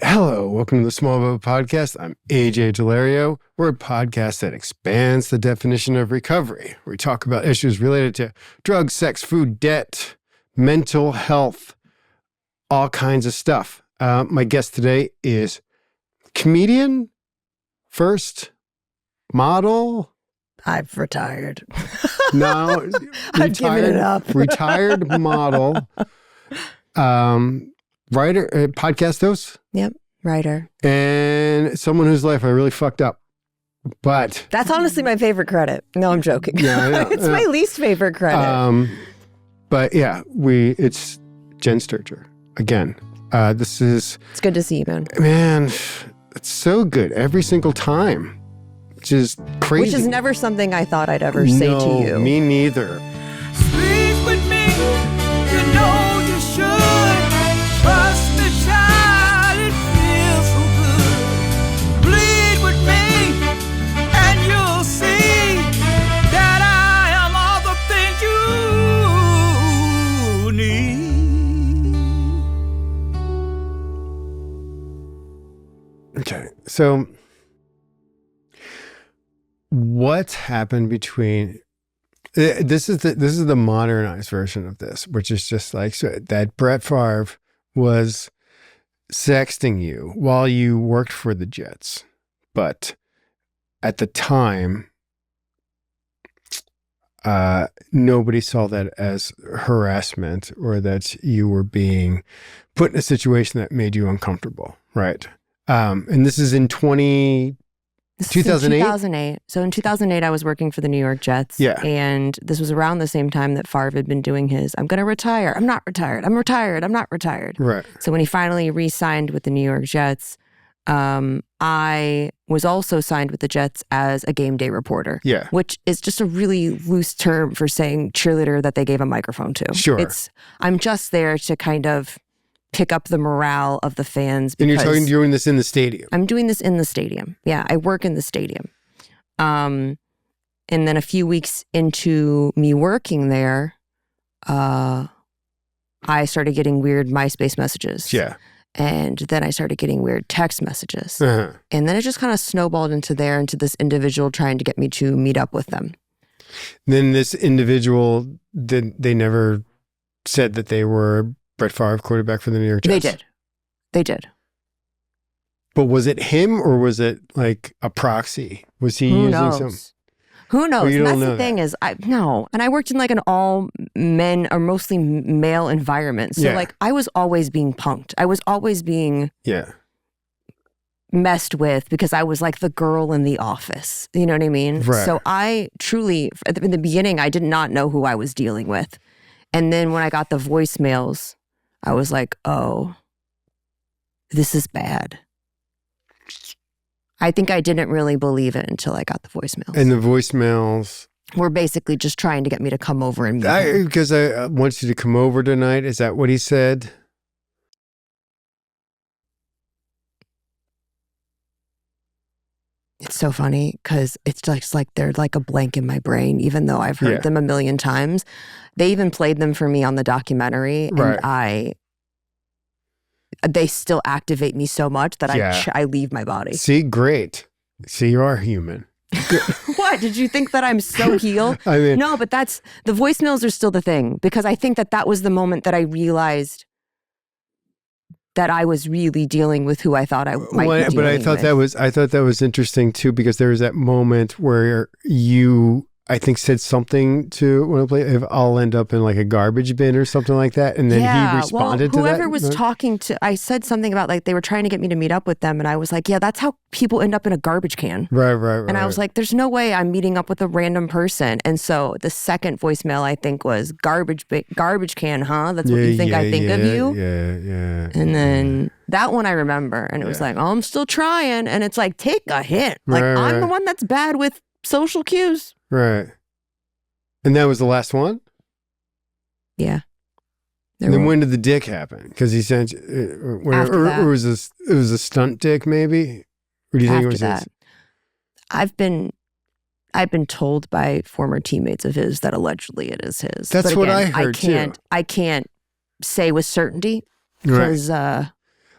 Hello, welcome to the Small Boat Podcast. I'm AJ Delario. We're a podcast that expands the definition of recovery. We talk about issues related to drugs, sex, food, debt, mental health, all kinds of stuff. My guest today is comedian, first, model. I've retired. No, I've given it up. Retired model, writer, podcast host. Yep, writer. And someone whose life I really fucked up. But that's honestly my favorite credit. No, I'm joking. Yeah, I know, it's my least favorite credit. But yeah, it's Jenn Sterger again. It's good to see you, man. Man, it's so good every single time. Just crazy. Which is never something I thought I'd ever say to you. Me neither. Sleep with me, you know you should. Trust me, child, it feels so good. Bleed with me, and you'll see that I am all the things you need. Okay, so what's happened between this is the modernized version of this, which is just like that Brett Favre was sexting you while you worked for the Jets, but at the time nobody saw that as harassment or that you were being put in a situation that made you uncomfortable, right? And this is in 2008? 2008. So in 2008, I was working for the New York Jets. Yeah. And this was around the same time that Favre had been doing his, I'm going to retire. I'm not retired. I'm retired. I'm not retired. Right. So when he finally re-signed with the New York Jets, I was also signed with the Jets as a game day reporter. Yeah. Which is just a really loose term for saying cheerleader that they gave a microphone to. Sure. I'm just there to kind of pick up the morale of the fans. And you're doing this in the stadium. I'm doing this in the stadium. Yeah, I work in the stadium. And then a few weeks into me working there, I started getting weird MySpace messages. Yeah. And then I started getting weird text messages. Uh-huh. And then it just kind of snowballed into this individual trying to get me to meet up with them. Then this individual, they never said that they were Brett Favre, quarterback for the New York Jets? They did. But was it him or was it like a proxy? Was he using some? Who knows? You And that's the thing is, no. And I worked in like an all men or mostly male environment. So like I was always being punked. I was always being messed with because I was like the girl in the office. You know what I mean? Right. So I truly, in the beginning, I did not know who I was dealing with. And then when I got the voicemails, I was like, oh, this is bad. I think I didn't really believe it until I got the voicemails. And the voicemails were basically just trying to get me to come over and meet him. Because I want you to come over tonight. Is that what he said? It's so funny because it's just like they're like a blank in my brain, even though I've heard them a million times. They even played them for me on the documentary, and they still activate me so much that I leave my body. See, great. See, you are human. What? Did you think that I'm so healed? I mean, no, but the voicemails are still the thing because I think that was the moment that I realized that I was really dealing with who I thought I might be dealing but I thought that was interesting too, because there was that moment where you, I think, said something to one of the players, if I'll end up in like a garbage bin or something like that. And then he responded to that. Whoever was talking to, I said something about like they were trying to get me to meet up with them. And I was like, yeah, that's how people end up in a garbage can. Right. And I was like, there's no way I'm meeting up with a random person. And so the second voicemail, I think, was garbage can, huh? That's what you think I think of you? Yeah. And then that one I remember. And it was like, oh, I'm still trying. And it's like, take a hint. Like I'm the one that's bad with social cues. Right. And that was the last one? Yeah. And then when did the dick happen? Because he sent or was it was a stunt dick maybe? Or do you think it was that? I've been told by former teammates of his that allegedly it is his. That's what I heard I can't say with certainty because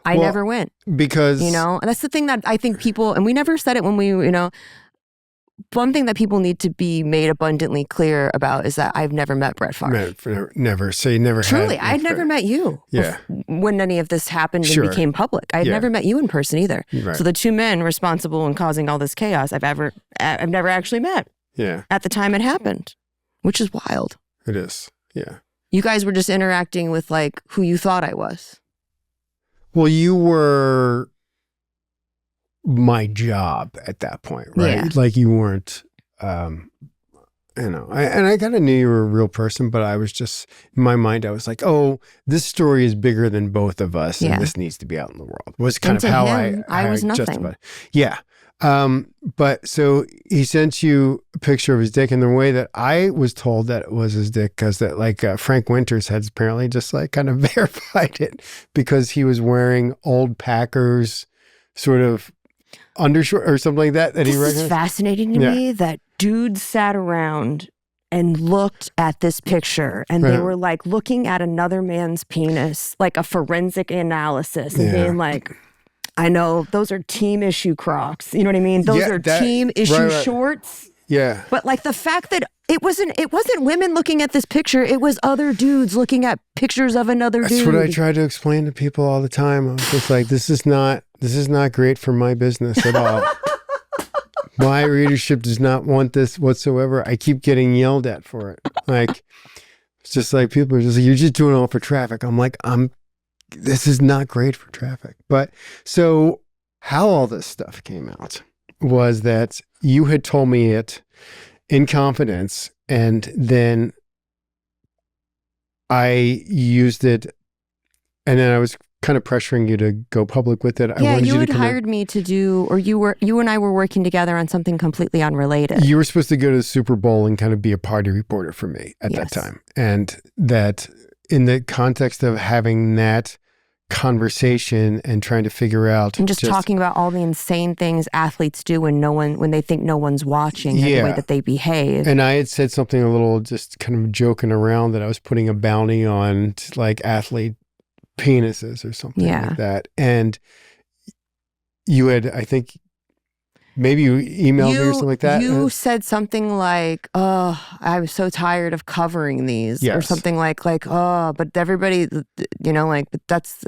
I never went. Because... And that's the thing that I think people, and we never said it when we, one thing that people need to be made abundantly clear about is that I've never met Brett Favre. Never. So you never Truly, had... I'd never met you. Yeah. When any of this happened and became public. I had never met you in person either. Right. So the two men responsible in causing all this chaos, I've never actually met. Yeah. At the time it happened, which is wild. It is. Yeah. You guys were just interacting with like who you thought I was. Well, you were my job at that point, right? Yeah. Like you weren't, and I kind of knew you were a real person, but I was just, in my mind, I was like, oh, this story is bigger than both of us and this needs to be out in the world. Was kind of how I was nothing. justified. Yeah. But so he sent you a picture of his dick, and the way that I was told that it was his dick, because that like Frank Winters had apparently just like kind of verified it because he was wearing old Packers sort of undershort or something like that he recognized. It's fascinating to me that dudes sat around and looked at this picture and they were like looking at another man's penis, like a forensic analysis and being like, I know those are team issue Crocs. You know what I mean? Those are team issue shorts. Yeah. But like the fact that it wasn't women looking at this picture, it was other dudes looking at pictures of another dude. That's what I try to explain to people all the time. I was just like, this is not great for my business at all. My readership does not want this whatsoever. I keep getting yelled at for it. Like, it's just like people are just like, you're just doing it all for traffic. I'm like, this is not great for traffic. But so how all this stuff came out was that you had told me it in confidence, and then I used it, and then I was kind of pressuring you to go public with it. Yeah, you had hired me to do, or you and I were working together on something completely unrelated. You were supposed to go to the Super Bowl and kind of be a party reporter for me at that time. And that in the context of having that conversation and trying to figure out and just talking about all the insane things athletes do when they think no one's watching and the way that they behave. And I had said something a little just kind of joking around that I was putting a bounty on like athlete penises or something like that. And you had, I think, maybe you emailed me or something like that. You said something like, oh, I was so tired of covering these or something like, oh, but everybody, but that's,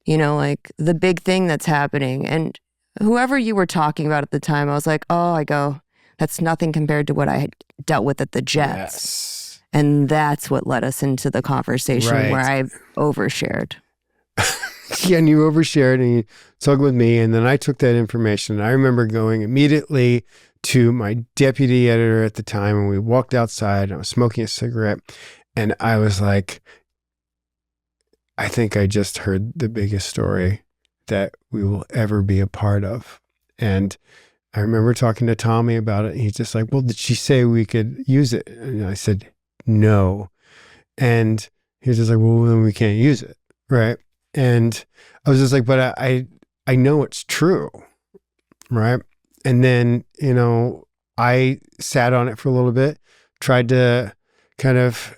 like the big thing that's happening. And whoever you were talking about at the time, I was like, that's nothing compared to what I had dealt with at the Jets. Yes. And that's what led us into the conversation where I overshared. Yeah, and you overshared and you talked with me, and then I took that information. And I remember going immediately to my deputy editor at the time, and we walked outside, and I was smoking a cigarette, and I was like, I think I just heard the biggest story that we will ever be a part of. And I remember talking to Tommy about it, and he's just like, well, did she say we could use it? And I said, no. And he was just like, well, then we can't use it, right? And I was just like, but I know it's true, right? And then, I sat on it for a little bit, tried to kind of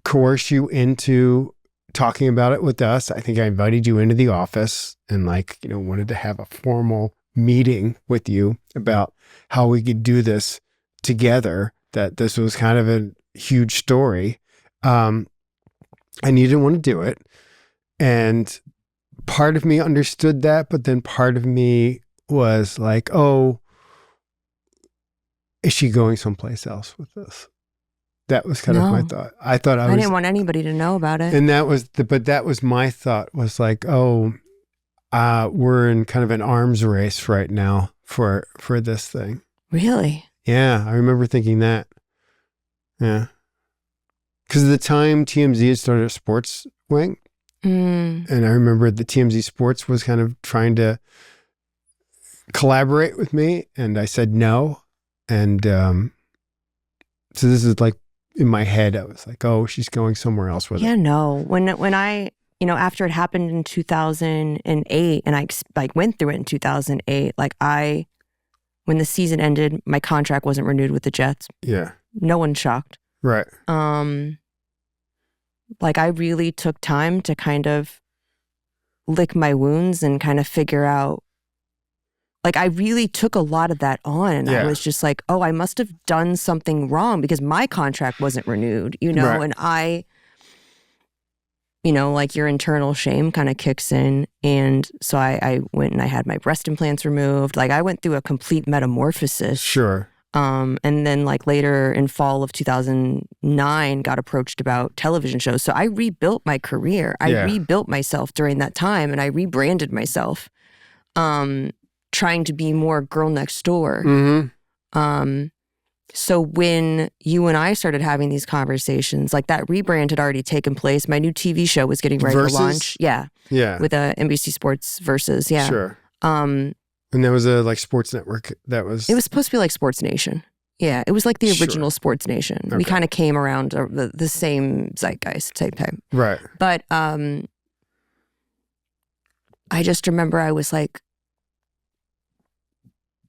coerce you into talking about it with us. I think I invited you into the office and wanted to have a formal meeting with you about how we could do this together, that this was kind of a huge story. And you didn't want to do it. And part of me understood that, but then part of me was like, oh, is she going someplace else with this? That was kind of my thought. I didn't want anybody to know about it. And that was my thought, was like, oh, we're in kind of an arms race right now for this thing. Really? Yeah, I remember thinking that. Yeah. Because at the time, TMZ had started a sports wing. And I remember the TMZ Sports was kind of trying to collaborate with me, and I said no. And so this is like in my head, I was like, oh, she's going somewhere else with it. Yeah, no. When I, after it happened in 2008, and I went through it in 2008, when the season ended, my contract wasn't renewed with the Jets. Yeah. No one's shocked. Right. I really took time to kind of lick my wounds and kind of figure out, like, I really took a lot of that on. And I was just like, oh, I must have done something wrong because my contract wasn't renewed, you know? And I, you know, like your internal shame kind of kicks in. And so I went and I had my breast implants removed. Like I went through a complete metamorphosis. Sure. And then like later in fall of 2009, got approached about television shows. So I rebuilt my career. I rebuilt myself during that time and I rebranded myself, trying to be more girl next door. So when you and I started having these conversations, like that rebrand had already taken place. My new TV show was getting ready to launch. Yeah. With NBC Sports Versus. Yeah. Sure. And there was a like sports network that was... It was supposed to be like Sports Nation. Yeah, it was like the original Sports Nation. Okay. We kind of came around the same zeitgeist type time. Right. But I just remember I was like,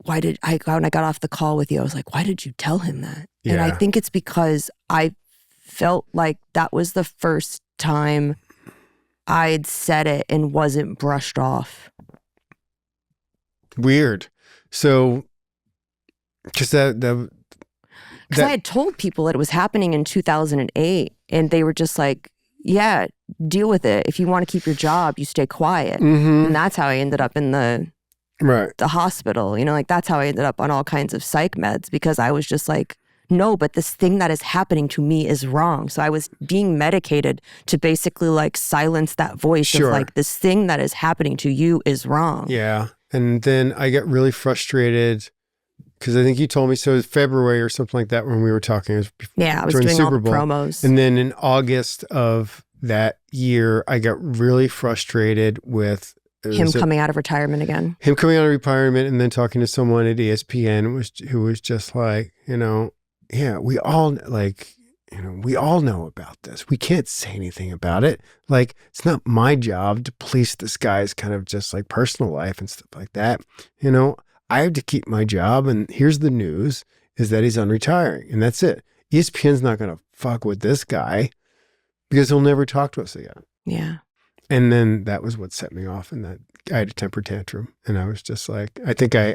when I got off the call with you, I was like, why did you tell him that? Yeah. And I think it's because I felt like that was the first time I'd said it and wasn't brushed off. Weird. So, because because I had told people that it was happening in 2008 and they were just like, yeah, deal with it. If you want to keep your job, you stay quiet. And that's how I ended up in the hospital. You know, like that's how I ended up on all kinds of psych meds because I was just like, no, but this thing that is happening to me is wrong. So I was being medicated to basically like silence that voice of like, this thing that is happening to you is wrong. Yeah. And then I got really frustrated because I think you told me, so it was February or something like that when we were talking. It was I was doing all the promos. And then in August of that year, I got really frustrated with him coming out of retirement again. Him coming out of retirement and then talking to someone at ESPN who was just like, you know, yeah, we all know about this. We can't say anything about it. Like, it's not my job to police this guy's kind of just like personal life and stuff like that. You know, I have to keep my job. And here's the news is that he's unretiring and that's it. ESPN's not going to fuck with this guy because he'll never talk to us again. Yeah. And then that was what set me off in that I had a temper tantrum. And I was just like, I think I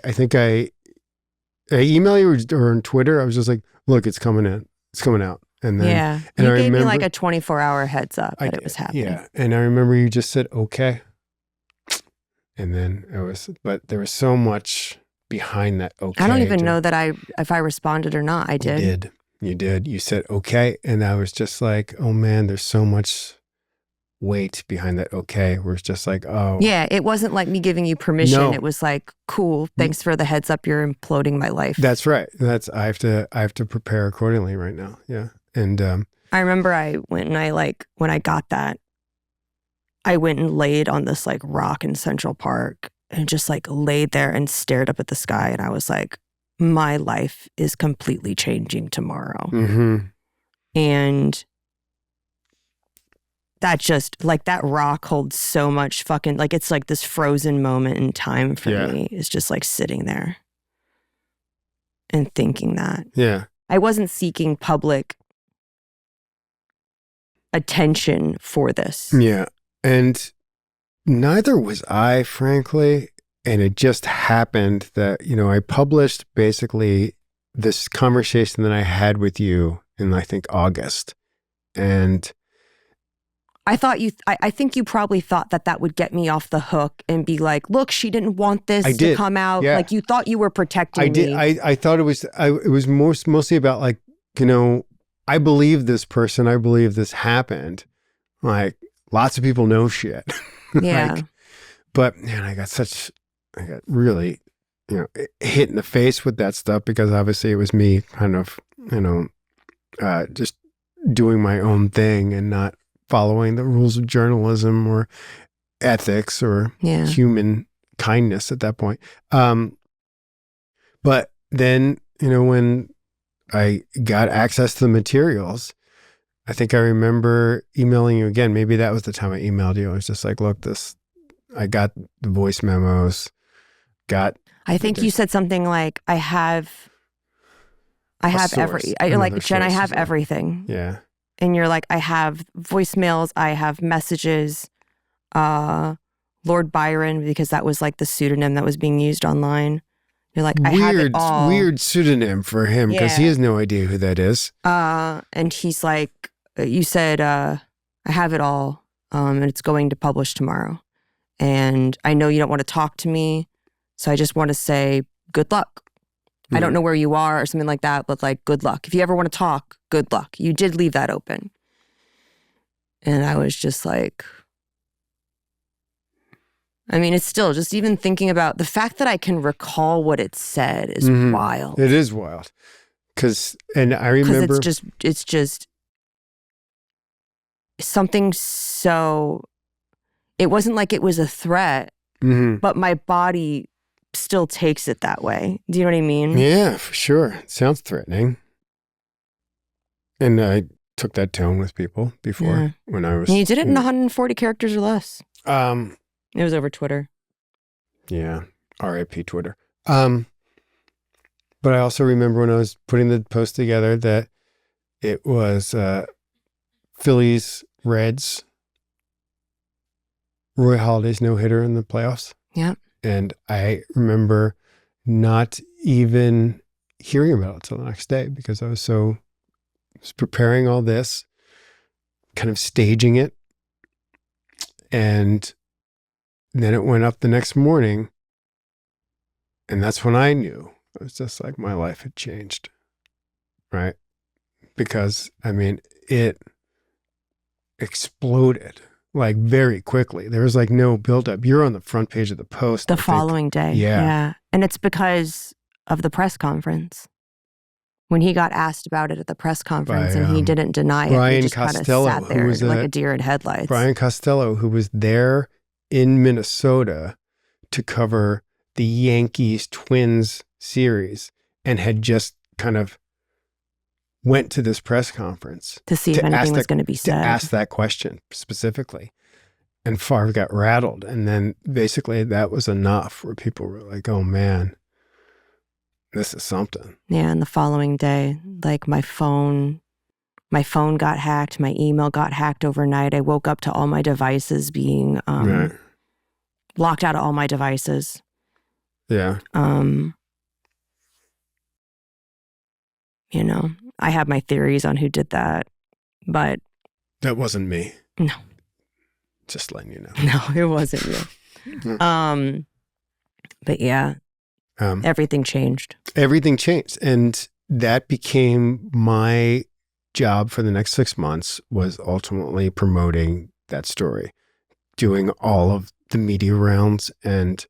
emailed you or on Twitter. I was just like, look, it's coming in. It's coming out. And then, and you gave me like a 24-hour heads up that it was happening. Yeah. And I remember you just said, okay. And then but there was so much behind that okay. I don't even know that if I responded or not. I did. You did. You said, okay. And I was just like, oh man, there's so much weight behind that okay. Where it's just like, oh. Yeah, it wasn't like me giving you permission. No. It was like, cool, thanks for the heads up. You're imploding my life. That's right. I have to prepare accordingly right now. Yeah. And I remember when I got that, I went and laid on this like rock in Central Park and just like laid there and stared up at the sky. And I was like, my life is completely changing tomorrow. And that just like that rock holds so much fucking, like it's like this frozen moment in time for me. It's just like sitting there and thinking that. Yeah. I wasn't seeking public attention for this. Yeah. And neither was I, frankly. And it just happened that, you know, I published basically this conversation that I had with you in, I think, August. And I think you probably thought that would get me off the hook and be like, look, she didn't want this to come out. Yeah. Like you thought you were protecting me. I thought it was mostly about like, you know, I believe this person. I believe this happened. Like lots of people know shit. Yeah. Like, but man, I got really, you know, hit in the face with that stuff because obviously it was me kind of, you know, just doing my own thing and not following the rules of journalism or ethics or human kindness at that point. But then, you know, when I got access to the materials, I think I remember emailing you again. Maybe that was the time I emailed you. I was just like, look, I got the voice memos, I think you said something like, I have everything. Jenn, I have everything. Yeah. And you're like, I have voicemails, I have messages, Lord Byron, because that was like the pseudonym that was being used online. You're like, I have it all. Weird pseudonym for him because he has no idea who that is. And he's like, you said, I have it all, and it's going to publish tomorrow. And I know you don't want to talk to me, so I just want to say good luck. I don't know where you are or something like that, but like, good luck. If you ever want to talk, good luck. You did leave that open. And I was just like, I mean, it's still just even thinking about the fact that I can recall what it said is wild. It is wild. And I remember. It's just something so, it wasn't like it was a threat, but my body still takes it that way. Do you know what I mean? Yeah, for sure. It sounds threatening. And I took that tone with people before when I was. And you did it in 140 characters or less. It was over Twitter. Yeah, R.I.P. Twitter. But I also remember when I was putting the post together that it was Phillies, Reds, Roy Halladay's no-hitter in the playoffs. Yeah. And I remember not even hearing about it till the next day because I was preparing all this, kind of staging it. And then it went up the next morning. And that's when I knew. It was just like my life had changed. Right? Because, I mean, it exploded. Like very quickly. There was like no buildup. You're on the front page of the Post. The following day. Yeah. And it's because of the press conference. When he got asked about it at the press conference and he didn't deny it. Brian he just Costello, kind of sat there who was like a deer in headlights. Brian Costello, who was there in Minnesota to cover the Yankees Twins series and had just kind of went to this press conference to see if anything was going to be said. To ask that question specifically. And Favre got rattled. And then basically that was enough where people were like, oh man, this is something. Yeah, and the following day, like my phone got hacked, my email got hacked overnight. I woke up to all my devices being locked out of all my devices. Yeah. You know, I have my theories on who did that, but... That wasn't me. No. Just letting you know. No, it wasn't you. But yeah, everything changed. Everything changed. And that became my job for the next 6 months, was ultimately promoting that story, doing all of the media rounds. And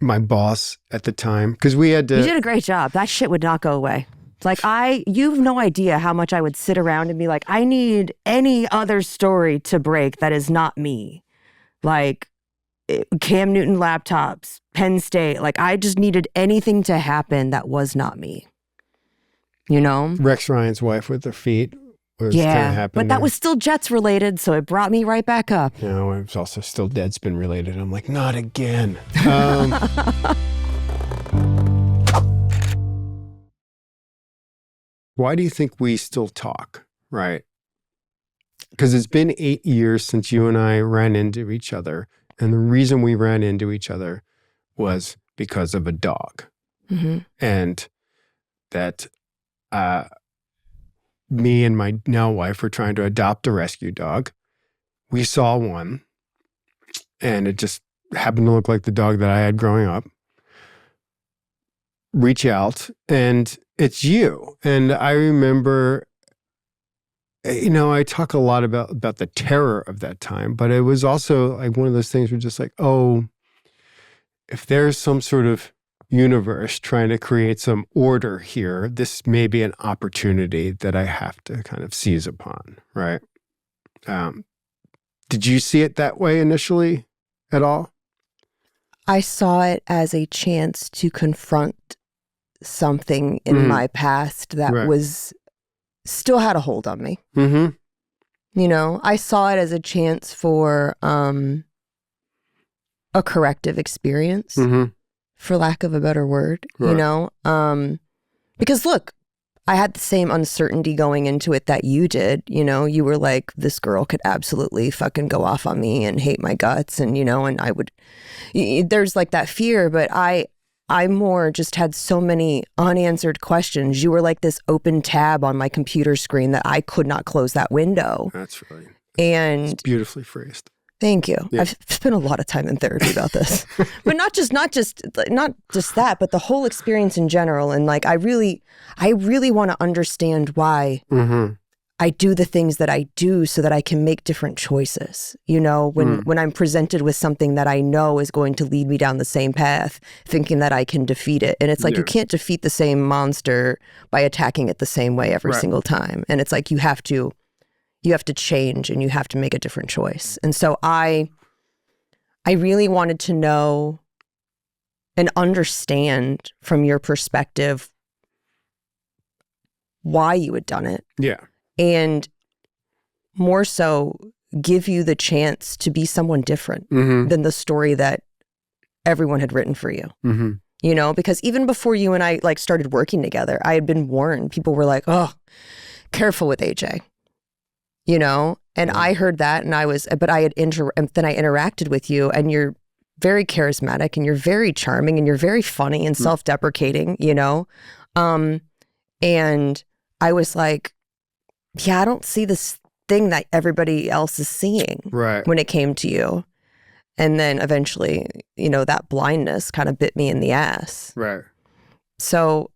my boss at the time, because we had to... You did a great job. That shit would not go away. Like you have no idea how much I would sit around and be like, I need any other story to break that is not me. Like Cam Newton laptops, Penn State. Like I just needed anything to happen that was not me. You know? Rex Ryan's wife with her feet was going to happen. But that was still Jets related, so it brought me right back up. You know, it was also still Deadspin related. I'm like, not again. Why do you think we still talk, right? Because it's been 8 years since you and I ran into each other. And the reason we ran into each other was because of a dog. Mm-hmm. And that me and my now wife were trying to adopt a rescue dog. We saw one, and it just happened to look like the dog that I had growing up. Reach out, and it's you. And I remember, you know, I talk a lot about the terror of that time, but it was also like one of those things where just like, oh, if there's some sort of universe trying to create some order here, this may be an opportunity that I have to kind of seize upon, right? Did you see it that way initially at all? I saw it as a chance to confront something in my past that was still had a hold on me. Mm-hmm. You know, I saw it as a chance for a corrective experience, for lack of a better word, you know? Because look, I had the same uncertainty going into it that you did. You know, you were like, this girl could absolutely fucking go off on me and hate my guts. And, you know, and I would, there's like that fear, but I more just had so many unanswered questions. You were like this open tab on my computer screen that I could not close that window. That's right. And it's beautifully phrased. Thank you. Yeah. I've spent a lot of time in therapy about this, but not just that, but the whole experience in general. And like, I really want to understand why I do the things that I do so that I can make different choices. You know, when I'm presented with something that I know is going to lead me down the same path, thinking that I can defeat it. And it's like, you can't defeat the same monster by attacking it the same way every single time. And it's like, you have to change and you have to make a different choice. And so I really wanted to know and understand from your perspective why you had done it. Yeah. And more so give you the chance to be someone different than the story that everyone had written for you. You know, because even before you and I like started working together, I had been warned. People were like, oh, careful with AJ. You know, and I heard that and then I interacted with you and you're very charismatic and you're very charming and you're very funny and self-deprecating, you know? And I was like, yeah, I don't see this thing that everybody else is seeing when it came to you. And then eventually, you know, that blindness kind of bit me in the ass. Right. So.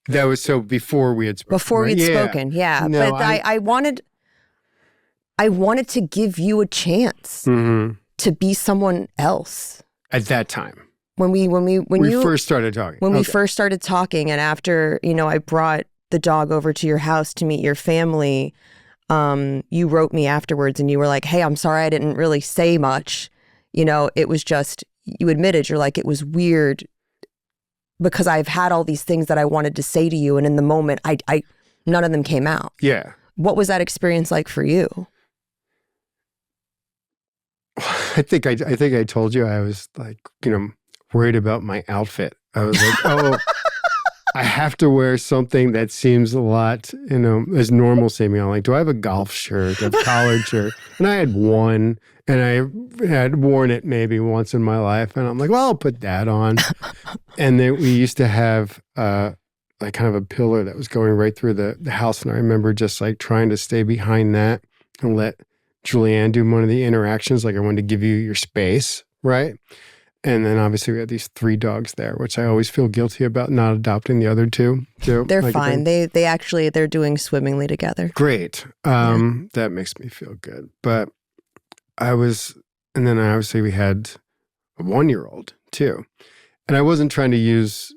That was before we had spoken. Before we'd spoken, yeah. No, but I wanted to give you a chance to be someone else. At that time. When we first started talking. When we first started talking and after, you know, I brought the dog over to your house to meet your family, you wrote me afterwards and you were like, hey, I'm sorry I didn't really say much. You know, it was just, you admitted, you're like, it was weird because I've had all these things that I wanted to say to you and in the moment, I none of them came out. Yeah. What was that experience like for you? I think I told you I was like, you know, worried about my outfit. I was like, oh, I have to wear something that seems a lot, you know, as normal to me. I'm like, do I have a golf shirt, a collared shirt? And I had one, and I had worn it maybe once in my life. And I'm like, well, I'll put that on. And then we used to have like kind of a pillar that was going right through the house. And I remember just like trying to stay behind that and let Julianne do one of the interactions, like I wanted to give you your space, right? And then obviously we had these 3 dogs there, which I always feel guilty about not adopting the other 2. They're like fine. They're doing swimmingly together. Great. That makes me feel good. But and then obviously we had a 1-year-old too. And I wasn't trying to use,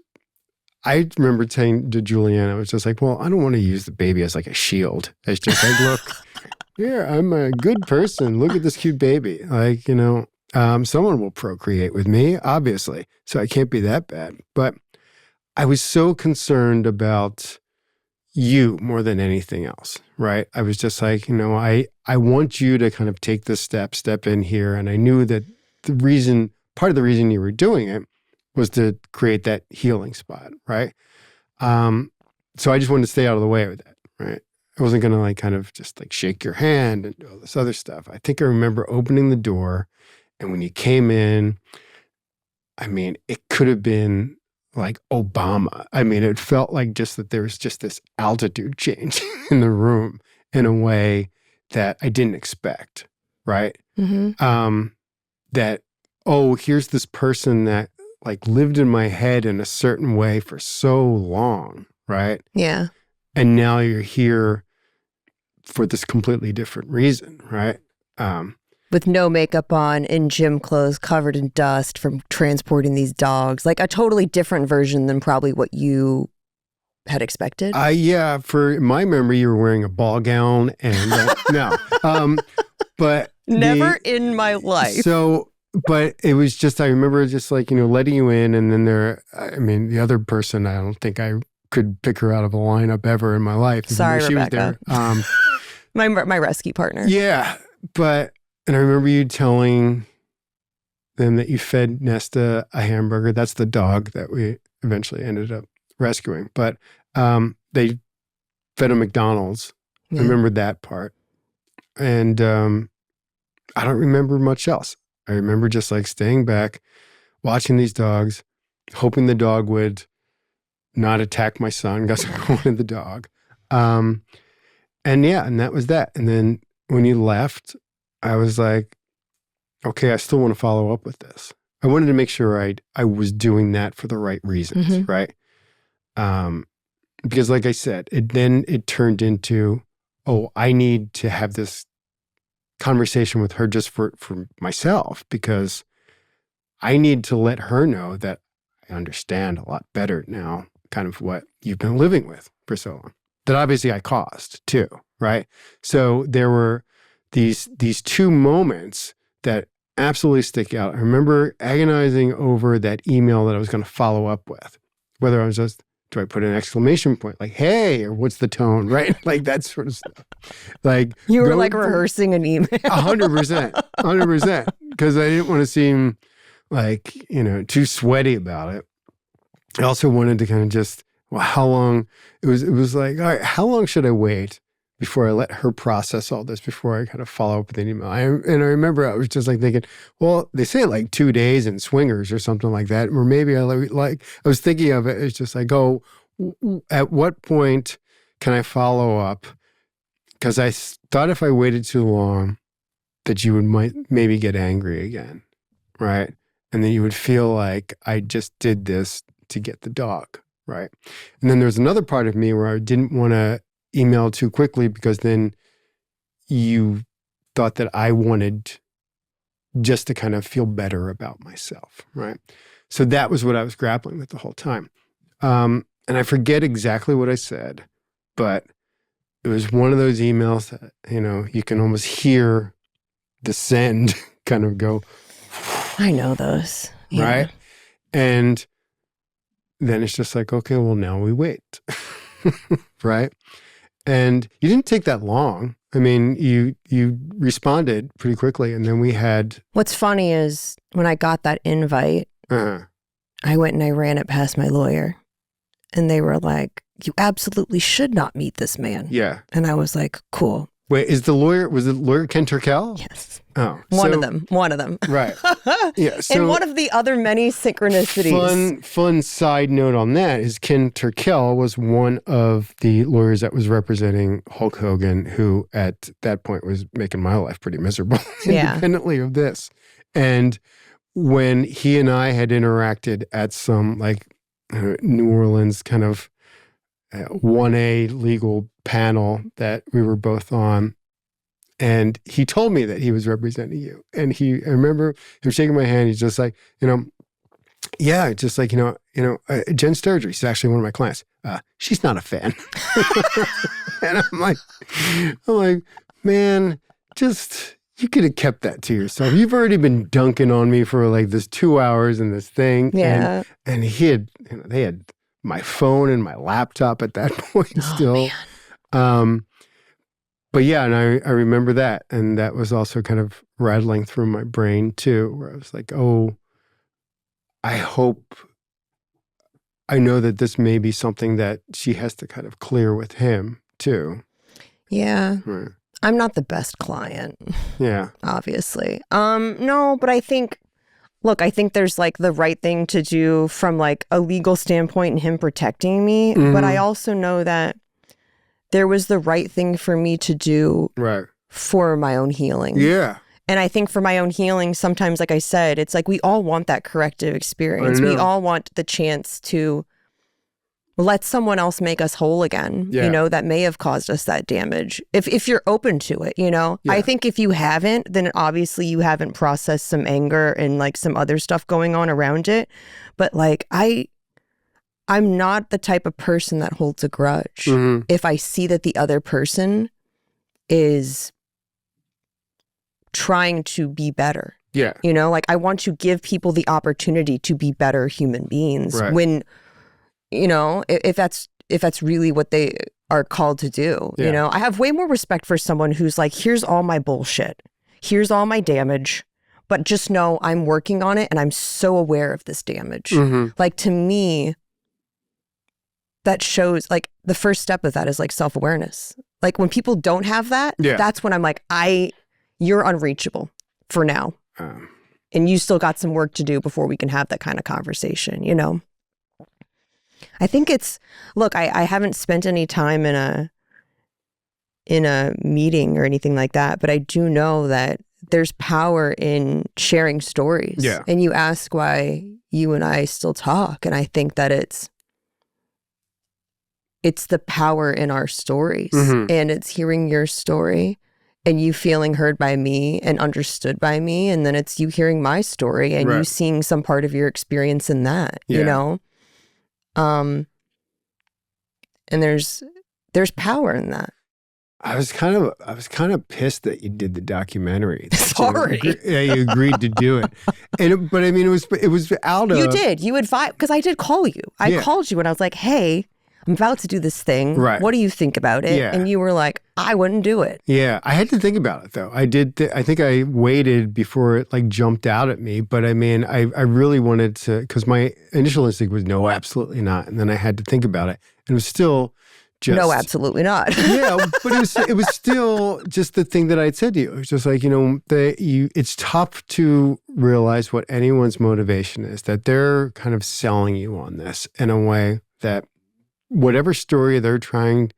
I remember saying to Julianne, I was just like, well, I don't want to use the baby as like a shield. It's just like, look, yeah, I'm a good person. Look at this cute baby. Like, you know, someone will procreate with me, obviously. So I can't be that bad. But I was so concerned about you more than anything else, right? I was just like, you know, I want you to kind of take this step in here. And I knew that part of the reason you were doing it was to create that healing spot, right? So I just wanted to stay out of the way with that, right? I wasn't going to like kind of just like shake your hand and do all this other stuff. I think I remember opening the door and when you came in, I mean, it could have been like Obama. I mean, it felt like just that there was just this altitude change in the room in a way that I didn't expect, right? That, oh, here's this person that like lived in my head in a certain way for so long, right? Yeah. And now you're here for this completely different reason, right? With no makeup on, in gym clothes, covered in dust from transporting these dogs. Like a totally different version than probably what you had expected. Yeah, for my memory, you were wearing a ball gown and but never in my life. So, but it was just, I remember just like, you know, letting you in and then the other person, I don't think I could pick her out of a lineup ever in my life. Sorry, she Rebecca. Was there. My rescue partner. Yeah, and I remember you telling them that you fed Nesta a hamburger. That's the dog that we eventually ended up rescuing. But they fed him McDonald's. I remember that part. And I don't remember much else. I remember just like staying back, watching these dogs, hoping the dog would not attack my son because I wanted the dog. And that was that. And then when he left, I was like, okay, I still want to follow up with this. I wanted to make sure I was doing that for the right reasons, right? Because like I said, it turned into, I need to have this conversation with her just for myself, because I need to let her know that I understand a lot better now kind of what you've been living with for so long. That obviously I caused too, right? So there were these two moments that absolutely stick out. I remember agonizing over that email that I was going to follow up with, whether I was just, do I put an exclamation point like, hey, or what's the tone, right? Like that sort of stuff. Like you were like rehearsing an email. 100%, because I didn't want to seem like, too sweaty about it. I also wanted to kind of just, how long, it was like, all right, how long should I wait before I let her process all this before I kind of follow up with an email? And I remember I was just like thinking, well, they say like 2 days in swingers or something like that. Or maybe I was thinking of it as just like, at what point can I follow up? Because I thought if I waited too long that you might maybe get angry again, right? And then you would feel like I just did this to get the dog, right? And then there's another part of me where I didn't want to email too quickly, because then you thought that I wanted just to kind of feel better about myself, right? So that was what I was grappling with the whole time. And I forget exactly what I said, but it was one of those emails that, you can almost hear the send kind of go. I know those. Yeah. Right? And then it's just like, okay, well, now we wait. Right? And you didn't take that long. I mean, you responded pretty quickly, and then we had... What's funny is when I got that invite, I went and I ran it past my lawyer, and they were like, you absolutely should not meet this man. Yeah. And I was like, cool. Wait, was the lawyer Ken Turkel? Yes. Oh. One of them. Right. Yeah. So and one of the other many synchronicities. Fun side note on that is Ken Turkel was one of the lawyers that was representing Hulk Hogan, who at that point was making my life pretty miserable, independently of this. And when he and I had interacted at some New Orleans kind of 1A legal panel that we were both on, and he told me that he was representing you. And I remember him shaking my hand. He's just like, yeah, just like, Jenn Sterger, she's actually one of my clients. She's not a fan. And I'm like, man, you could have kept that to yourself. You've already been dunking on me for like this 2 hours and this thing. Yeah. And they had my phone and my laptop at that point still. Man. But yeah, and I remember that. And that was also kind of rattling through my brain too, where I was like, I know that this may be something that she has to kind of clear with him too. Yeah. Right. I'm not the best client. Yeah. Obviously. No, but I think there's like the right thing to do from like a legal standpoint and him protecting me. Mm-hmm. But I also know that there was the right thing for me to do for my own healing. Yeah. And I think for my own healing, sometimes, like I said, it's like we all want that corrective experience. We all want the chance to let someone else make us whole again, that may have caused us that damage. If you're open to it, Yeah. I think if you haven't, then obviously you haven't processed some anger and like some other stuff going on around it. But like I'm not the type of person that holds a grudge. Mm-hmm. If I see that the other person is trying to be better. Yeah. I want to give people the opportunity to be better human beings when, if that's really what they are called to do. Yeah. I have way more respect for someone who's like, here's all my bullshit. Here's all my damage. But just know I'm working on it and I'm so aware of this damage. Mm-hmm. Like to me, that shows, like, the first step of that is like self-awareness. Like when people don't have that, that's when I'm like, you're unreachable for now. And you still got some work to do before we can have that kind of conversation, you know? I think look, I haven't spent any time in a meeting or anything like that, but I do know that there's power in sharing stories. Yeah. And you ask why you and I still talk. And I think that it's the power in our stories, and it's hearing your story and you feeling heard by me and understood by me. And then it's you hearing my story and you seeing some part of your experience in that, you know? And there's power in that. I was kind of pissed that you did the documentary. Sorry. You agreed to do it. But I mean, it was out of... You did. You advised, because I did call you. I called you and I was like, hey, I'm about to do this thing. Right. What do you think about it? Yeah. And you were like, I wouldn't do it. Yeah. I had to think about it, though. I did. I think I waited before it like jumped out at me. But I mean, I really wanted to, because my initial instinct was no, absolutely not. And then I had to think about it. And it was still just... No, absolutely not. Yeah. But it was still just the thing that I'd said to you. It was just like, you know, it's tough to realize what anyone's motivation is, that they're kind of selling you on this in a way that whatever story they're telling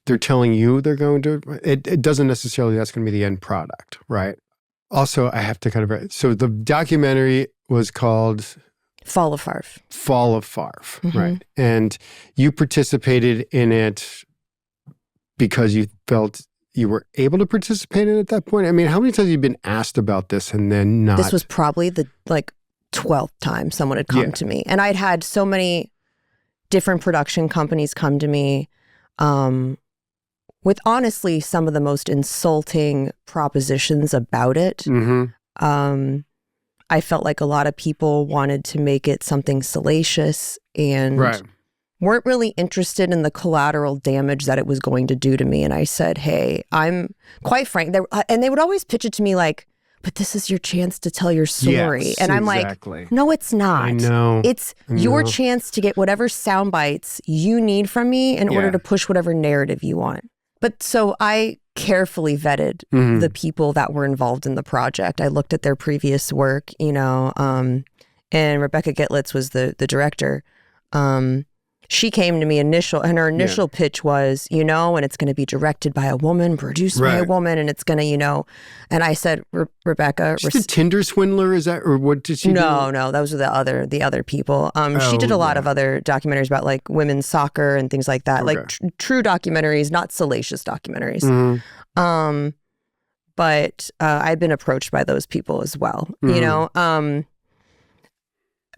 you they're going to, it doesn't necessarily, that's going to be the end product, right? Also, I have to kind of, so the documentary was called Fall of Farf. Fall of Farf, right? And you participated in it because you felt you were able to participate in it at that point? I mean, how many times have you been asked about this and then not? This was probably the 12th time someone had come to me. And I'd had so many different production companies come to me with honestly some of the most insulting propositions about it. I felt like a lot of people wanted to make it something salacious and weren't really interested in the collateral damage that it was going to do to me. And I said, hey, I'm quite frank. And they would always pitch it to me like, but this is your chance to tell your story. Yes, and I'm exactly. like, no, it's not. I know. It's your chance to get whatever sound bites you need from me in order to push whatever narrative you want. But so I carefully vetted the people that were involved in the project. I looked at their previous work, you know, and Rebecca Gitlitz was the director. She came to me and her initial pitch was, you know, and it's going to be directed by a woman, produced by a woman, and it's going to, you know, and I said, Rebecca. She's the Tinder swindler, is that, or what did she do? No, those are the other people. She did a lot of other documentaries about like women's soccer and things like that, like true documentaries, not salacious documentaries. But I've been approached by those people as well, you know.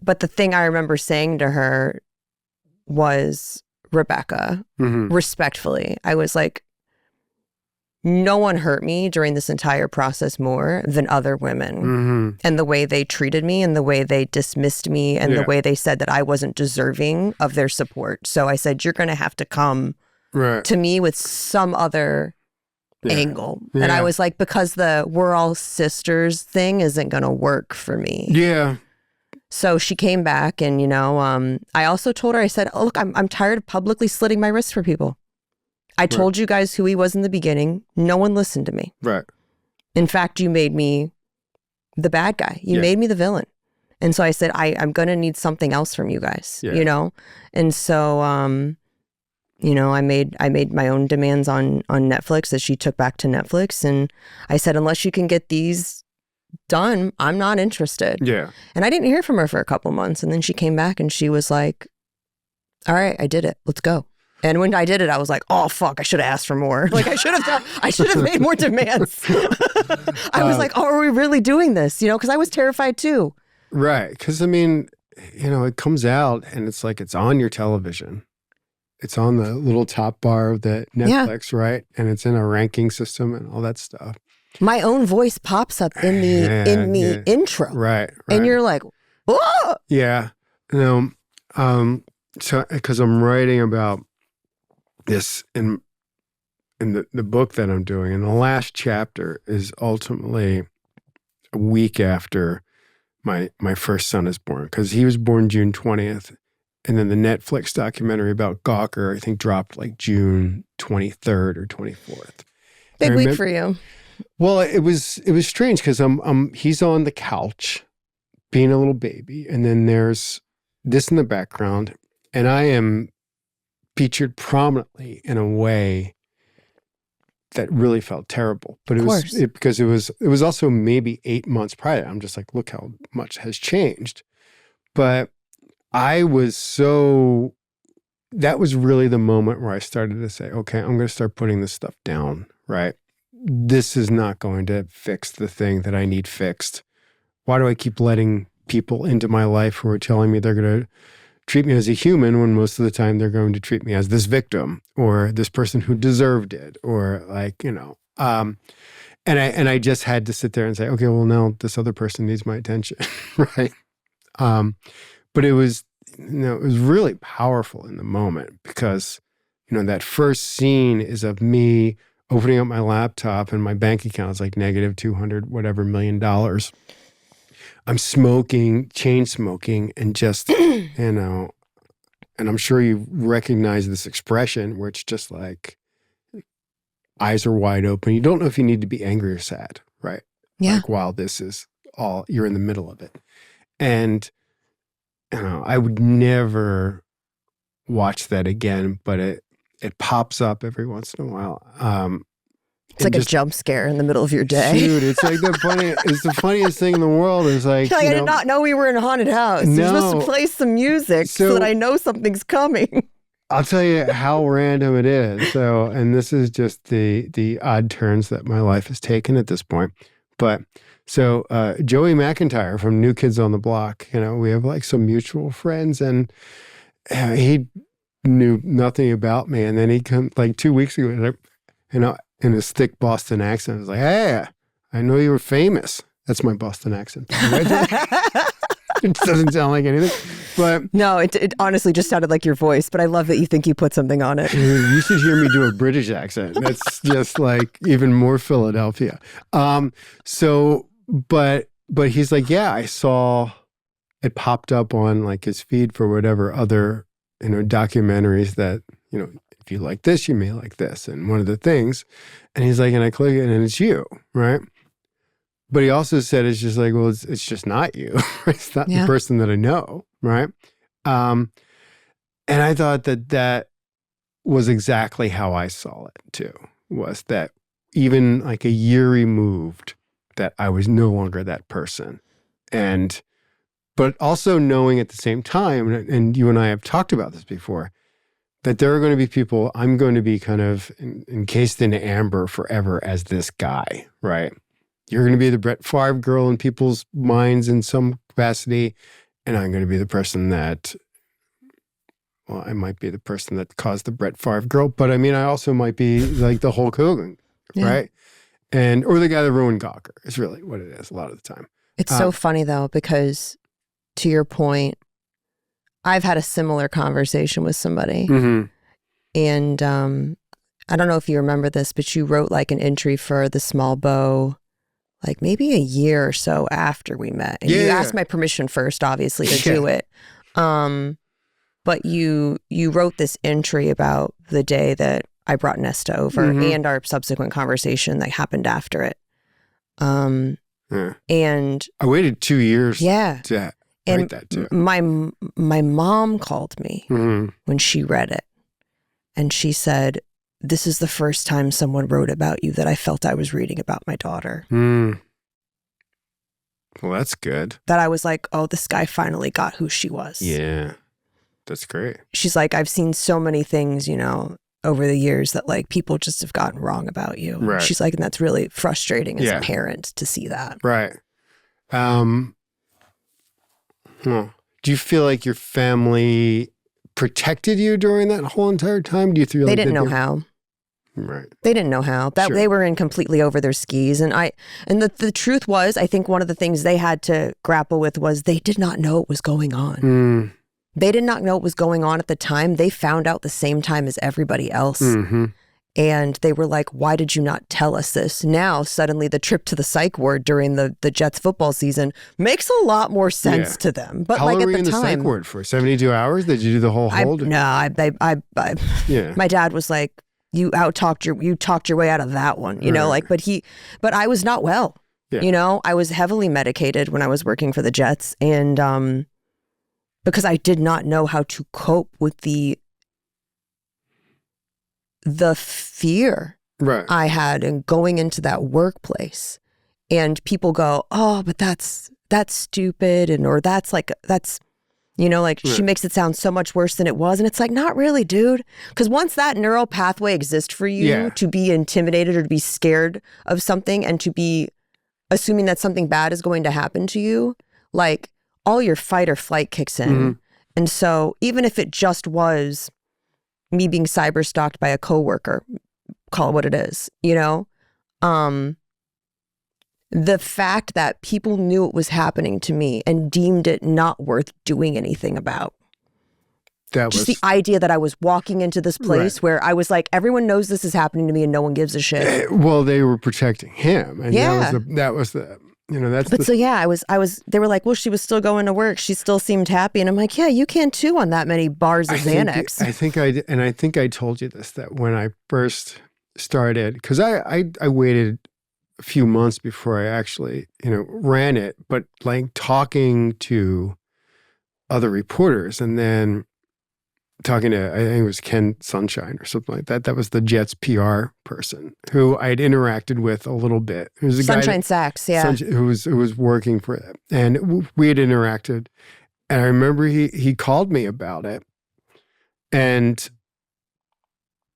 But the thing I remember saying to her was, Rebecca, respectfully, I was like, no one hurt me during this entire process more than other women. And the way they treated me and the way they dismissed me and the way they said that I wasn't deserving of their support. So I said, you're going to have to come to me with some other angle. And I was like, because the we're all sisters thing isn't going to work for me. Yeah. So she came back and, you know, I also told her, I said, oh, look, I'm tired of publicly slitting my wrists for people. I told you guys who he was in the beginning. No one listened to me. Right. In fact, you made me the bad guy. You made me the villain. And so I said, I'm going to need something else from you guys, you know? And so, you know, I made my own demands on Netflix that she took back to Netflix. And I said, unless you can get these done, I'm not interested. Yeah. And I didn't hear from her for a couple months. And then she came back and she was like, all right, I did it. Let's go. And when I did it, I was like, oh, fuck, I should have asked for more. Like, I should have made more demands. I was like, oh, are we really doing this? You know, because I was terrified too. Right. Because, I mean, you know, it comes out and it's like it's on your television. It's on the little top bar of the Netflix, right? And it's in a ranking system and all that stuff. My own voice pops up in the intro. Right. And you're like, whoa! Yeah. No. So, because I'm writing about this in the book that I'm doing, and the last chapter is ultimately a week after my first son is born, because he was born June 20th, And then the Netflix documentary about Gawker, I think, dropped like June 23rd or 24th. Big week for you. Well, it was strange because he's on the couch being a little baby, and then there's this in the background, and I am featured prominently in a way that really felt terrible. But because it was also maybe 8 months prior. I'm just like, look how much has changed. But that was really the moment where I started to say, okay, I'm going to start putting this stuff down, right? This is not going to fix the thing that I need fixed. Why do I keep letting people into my life who are telling me they're going to treat me as a human when most of the time they're going to treat me as this victim or this person who deserved it, or like, and I just had to sit there and say, okay, well, now this other person needs my attention, right? But it was really powerful in the moment because, that first scene is of me opening up my laptop and my bank account is like negative $200 whatever million. I'm chain smoking, and just, and I'm sure you recognize this expression where it's just like eyes are wide open. You don't know if you need to be angry or sad, right? Yeah. Like while this is all, you're in the middle of it. And, I would never watch that again, but it pops up every once in a while. It's like a jump scare in the middle of your day. Dude, it's like it's the funniest thing in the world. It's like, I did not know we were in a haunted house. No. You're supposed to play some music so that I know something's coming. I'll tell you how random it is. So, and this is just the odd turns that my life has taken at this point. But so Joey McIntyre from New Kids on the Block, we have like some mutual friends, and he knew nothing about me. And then he come like 2 weeks ago, in his thick Boston accent, I was like, hey, I know you were famous. That's my Boston accent. It doesn't sound like anything. But no, it honestly just sounded like your voice, but I love that you think you put something on it. You should hear me do a British accent. That's just like even more Philadelphia. But he's like, yeah, I saw it popped up on like his feed for whatever other, documentaries that, if you like this, you may like this. And one of the things, and he's like, and I click it and it's you, right? But he also said, it's just like, well, it's just not you. It's not the person that I know, right? And I thought that was exactly how I saw it too, was that even like a year removed, that I was no longer that person. But also knowing at the same time, and you and I have talked about this before, that there are going to be people, I'm going to be kind of encased in amber forever as this guy, right? You're going to be the Brett Favre girl in people's minds in some capacity, and I'm going to be the person that, well, I might be the person that caused the Brett Favre girl, but I mean, I also might be like the Hulk Hogan, right? Or the guy that ruined Gawker is really what it is a lot of the time. It's so funny though, because to your point, I've had a similar conversation with somebody. Mm-hmm. And I don't know if you remember this, but you wrote like an entry for the Small Bow, like maybe a year or so after we met. And you asked my permission first, obviously, to do it. But you wrote this entry about the day that I brought Nesta over and our subsequent conversation that happened after it. And I waited 2 years to write that too. My mom called me when she read it, and she said, "This is the first time someone wrote about you that I felt I was reading about my daughter." Well, that's good. That I was like, oh, this guy finally got who she was. Yeah, that's great. She's like, I've seen so many things, over the years that like people just have gotten wrong about you. Right. She's like, and that's really frustrating as a parent to see that. Right. Do you feel like your family protected you during that whole entire time? Do you feel they didn't know how? Right. They didn't know how. That they were in completely over their skis. And the truth was, I think one of the things they had to grapple with was they did not know what was going on. They did not know what was going on at the time. They found out the same time as everybody else. And they were like, why did you not tell us this? Now, suddenly the trip to the psych ward during the Jets football season makes a lot more sense to them. But how like long at were you the in the time, psych ward for? 72 hours? Did you do the whole hold? My dad was like, you talked your way out of that one, you know, like, but I was not well, you know, I was heavily medicated when I was working for the Jets. And because I did not know how to cope with the fear I had in going into that workplace. And people go, oh, but that's stupid. Or that's, you know, like she makes it sound so much worse than it was. And it's like, not really, dude. Because once that neural pathway exists for you to be intimidated or to be scared of something and to be assuming that something bad is going to happen to you, like all your fight or flight kicks in. Mm-hmm. And so even if it just was me being cyber stalked by a coworker, call it what it is, you know, the fact that people knew it was happening to me and deemed it not worth doing anything about. Just the idea that I was walking into this place where I was like, everyone knows this is happening to me and no one gives a shit. Well, they were protecting him. And that was the you know, that's but so I was they were like, well, she was still going to work, she still seemed happy, and I'm like, yeah, you can too on that many bars of Xanax. I think I told you this, that when I first started, because I waited a few months before I actually, you know, ran it, but like talking to other reporters and then talking to, I think it was Ken Sunshine or something like that. That was the Jets PR person who I had interacted with a little bit. It was a Sunshine Sachs, who was working for it, and we had interacted. And I remember he called me about it, and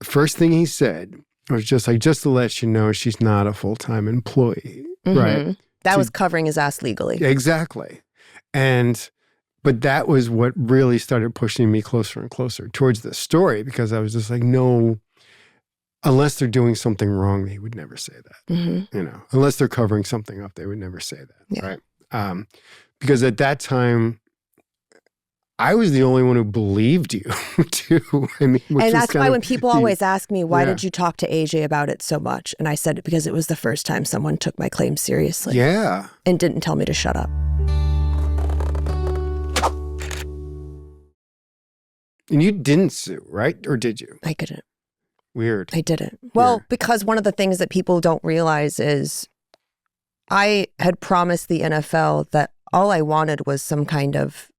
first thing he said was just like, just to let you know, she's not a full-time employee, right? That was covering his ass legally. Exactly, But that was what really started pushing me closer and closer towards this story, because I was just like, no, unless they're doing something wrong, they would never say that. Mm-hmm. You know, unless they're covering something up, they would never say that, right? Because at that time, I was the only one who believed you, too. I mean, and that's why when people always ask me, why did you talk to AJ about it so much? And I said, because it was the first time someone took my claim seriously. Yeah. And didn't tell me to shut up. And you didn't sue, right? Or did you? I didn't. Weird. I didn't. Well, because one of the things that people don't realize is I had promised the NFL that all I wanted was some kind of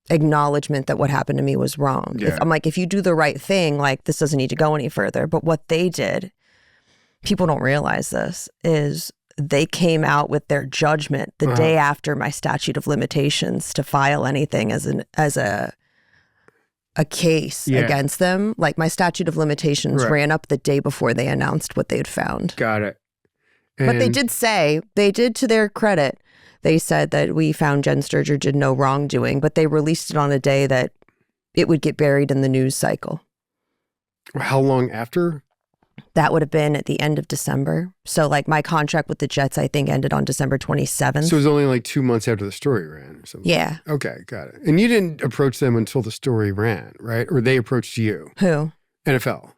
acknowledgement that what happened to me was wrong. Yeah. I'm like, if you do the right thing, like, this doesn't need to go any further. But what they did, people don't realize this, is they came out with their judgment the day after my statute of limitations to file anything as a case against them. Like, my statute of limitations ran up the day before they announced what they had found. Got it. But they did, to their credit, they said that we found Jenn Sterger did no wrongdoing, but they released it on a day that it would get buried in the news cycle. How long after? That would have been at the end of December. So like my contract with the Jets, I think, ended on December 27th. So it was only like 2 months after the story ran or something. Yeah. Okay, got it. And you didn't approach them until the story ran, right? Or they approached you? Who? NFL.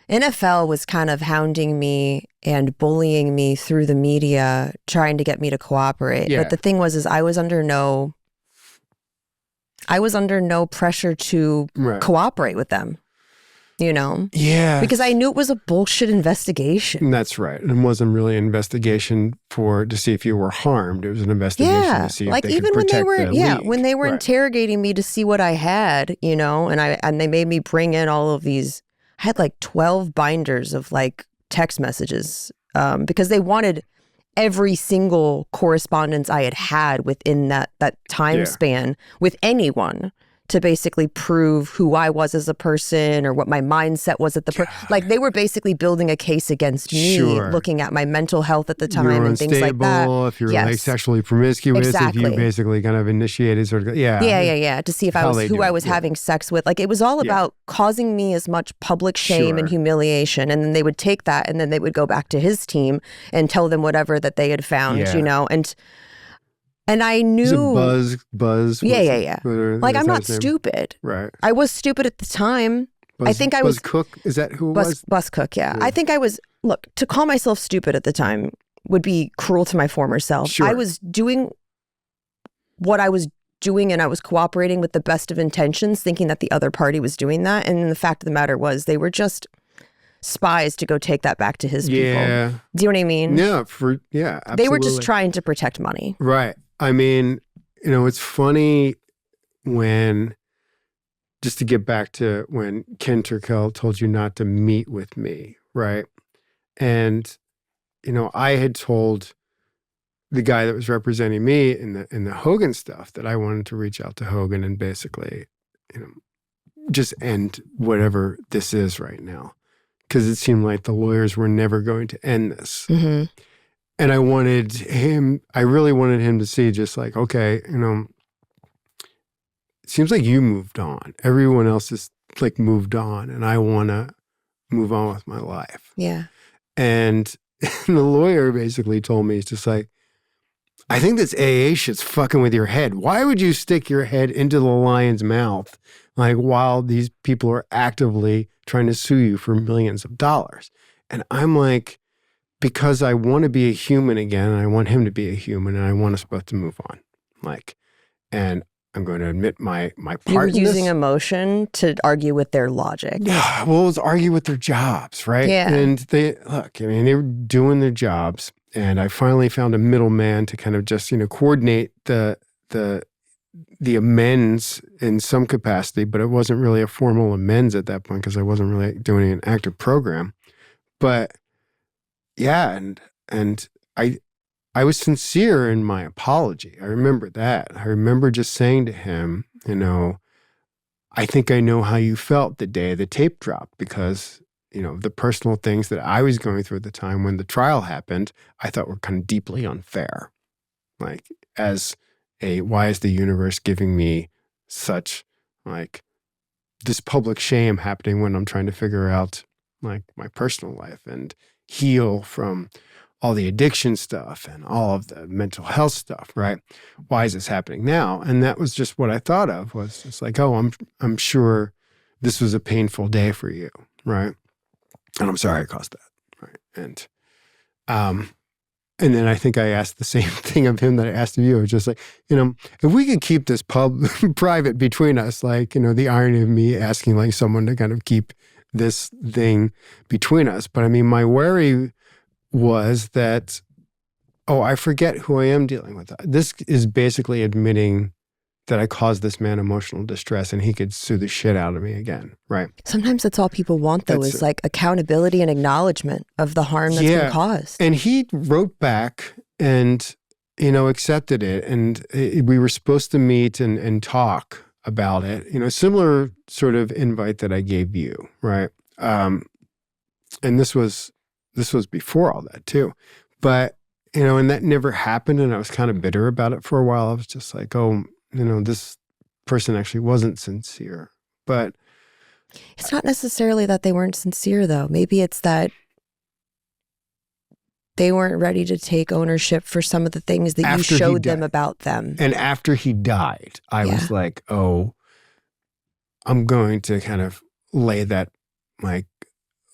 NFL was kind of hounding me and bullying me through the media, trying to get me to cooperate. Yeah. But the thing was, I was under no pressure to cooperate with them, you know? Yeah. Because I knew it was a bullshit investigation. That's right. And it wasn't really an investigation to see if you were harmed. It was an investigation to see if they even could protect when they were, when they were right. interrogating me to see what I had, you know, and they made me bring in all of these. I had like 12 binders of like text messages because they wanted every single correspondence I had within that time span with anyone to basically prove who I was as a person or what my mindset was at the like they were basically building a case against me, looking at my mental health at the time and things like that. If you're like sexually promiscuous, if you basically kind of initiated sort of to see if I was who I was having sex with. Like it was all about causing me as much public shame and humiliation, and then they would take that and then they would go back to his team and tell them whatever that they had found, you know, and I knew Buzz. Yeah. Like I'm not stupid. Right. I was stupid at the time, I think I was... Buzz Cook? Is that who it was? Buzz Cook, yeah. I think I was... Look, to call myself stupid at the time would be cruel to my former self. Sure. I was doing what I was doing, and I was cooperating with the best of intentions, thinking that the other party was doing that. And the fact of the matter was they were just spies to go take that back to his people. Do you know what I mean? Yeah, absolutely. They were just trying to protect money. Right. I mean, it's funny when, just to get back to when Ken Turkel told you not to meet with me, right? And, I had told the guy that was representing me in the Hogan stuff that I wanted to reach out to Hogan and basically, just end whatever this is right now. Because it seemed like the lawyers were never going to end this. Mm-hmm. And I really wanted him to see just like, okay, it seems like you moved on. Everyone else is like moved on, and I want to move on with my life. Yeah. And the lawyer basically told me, it's just like, I think this AA shit's fucking with your head. Why would you stick your head into the lion's mouth like while these people are actively trying to sue you for millions of dollars? And I'm like, because I want to be a human again, and I want him to be a human, and I want us both to move on. And I'm going to admit my part in this. You were using emotion to argue with their logic. Yeah, well, it was argue with their jobs, right? Yeah. And they were doing their jobs. And I finally found a middleman to kind of just, coordinate the amends in some capacity, but it wasn't really a formal amends at that point because I wasn't really doing an active program. But yeah, and I was sincere in my apology. I remember that. I remember just saying to him, I think I know how you felt the day the tape dropped because the personal things that I was going through at the time when the trial happened, I thought were kind of deeply unfair. Like, why is the universe giving me such, this public shame happening when I'm trying to figure out, my personal life and heal from all the addiction stuff and all of the mental health stuff, right? Why is this happening now? And that was just what I thought of, was just like, oh, I'm sure this was a painful day for you, right? And I'm sorry it caused that, right? And then I think I asked the same thing of him that I asked of you. It was just like, if we could keep this private between us, the irony of me asking someone to kind of keep this thing between us. But I mean, my worry was that, I forget who I am dealing with. This is basically admitting that I caused this man emotional distress and he could sue the shit out of me again, right? Sometimes that's all people want, though, is accountability and acknowledgement of the harm that's been caused. And he wrote back and, accepted it. And we were supposed to meet and talk about it, similar sort of invite that I gave you, right? And this was before all that too. But, and that never happened. And I was kind of bitter about it for a while. I was just like, this person actually wasn't sincere. But it's not necessarily that they weren't sincere, though. Maybe it's that they weren't ready to take ownership for some of the things that you showed them about them. And after he died, I was like, I'm going to kind of lay that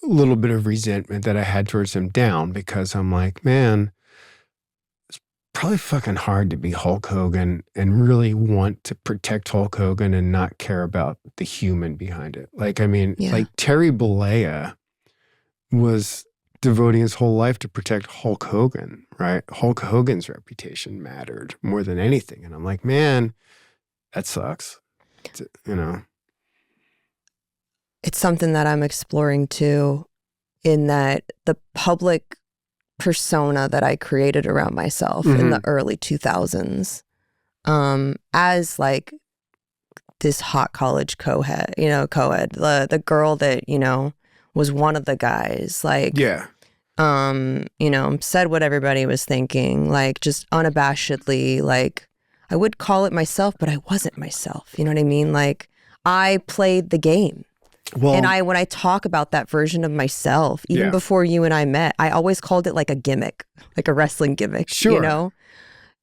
little bit of resentment that I had towards him down, because I'm like, man, probably fucking hard to be Hulk Hogan and really want to protect Hulk Hogan and not care about the human behind it. Terry Bollea was devoting his whole life to protect Hulk Hogan, right? Hulk Hogan's reputation mattered more than anything. And I'm like, man, that sucks. It's something that I'm exploring too, in that the public persona that I created around myself in the early 2000s, as this hot college co-ed, the girl that, was one of the guys, said what everybody was thinking, just unabashedly, I would call it myself, but I wasn't myself. You know what I mean? I played the game. Well, and when I talk about that version of myself, even before you and I met, I always called it a gimmick, a wrestling gimmick. Sure.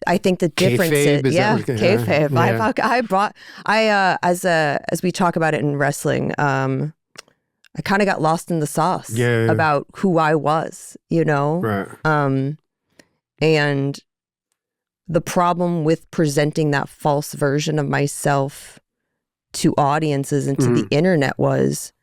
I think the difference is kayfabe. Yeah. As we talk about it in wrestling, I kind of got lost in the sauce about who I was, you know? Right. And the problem with presenting that false version of myself to audiences and to the internet was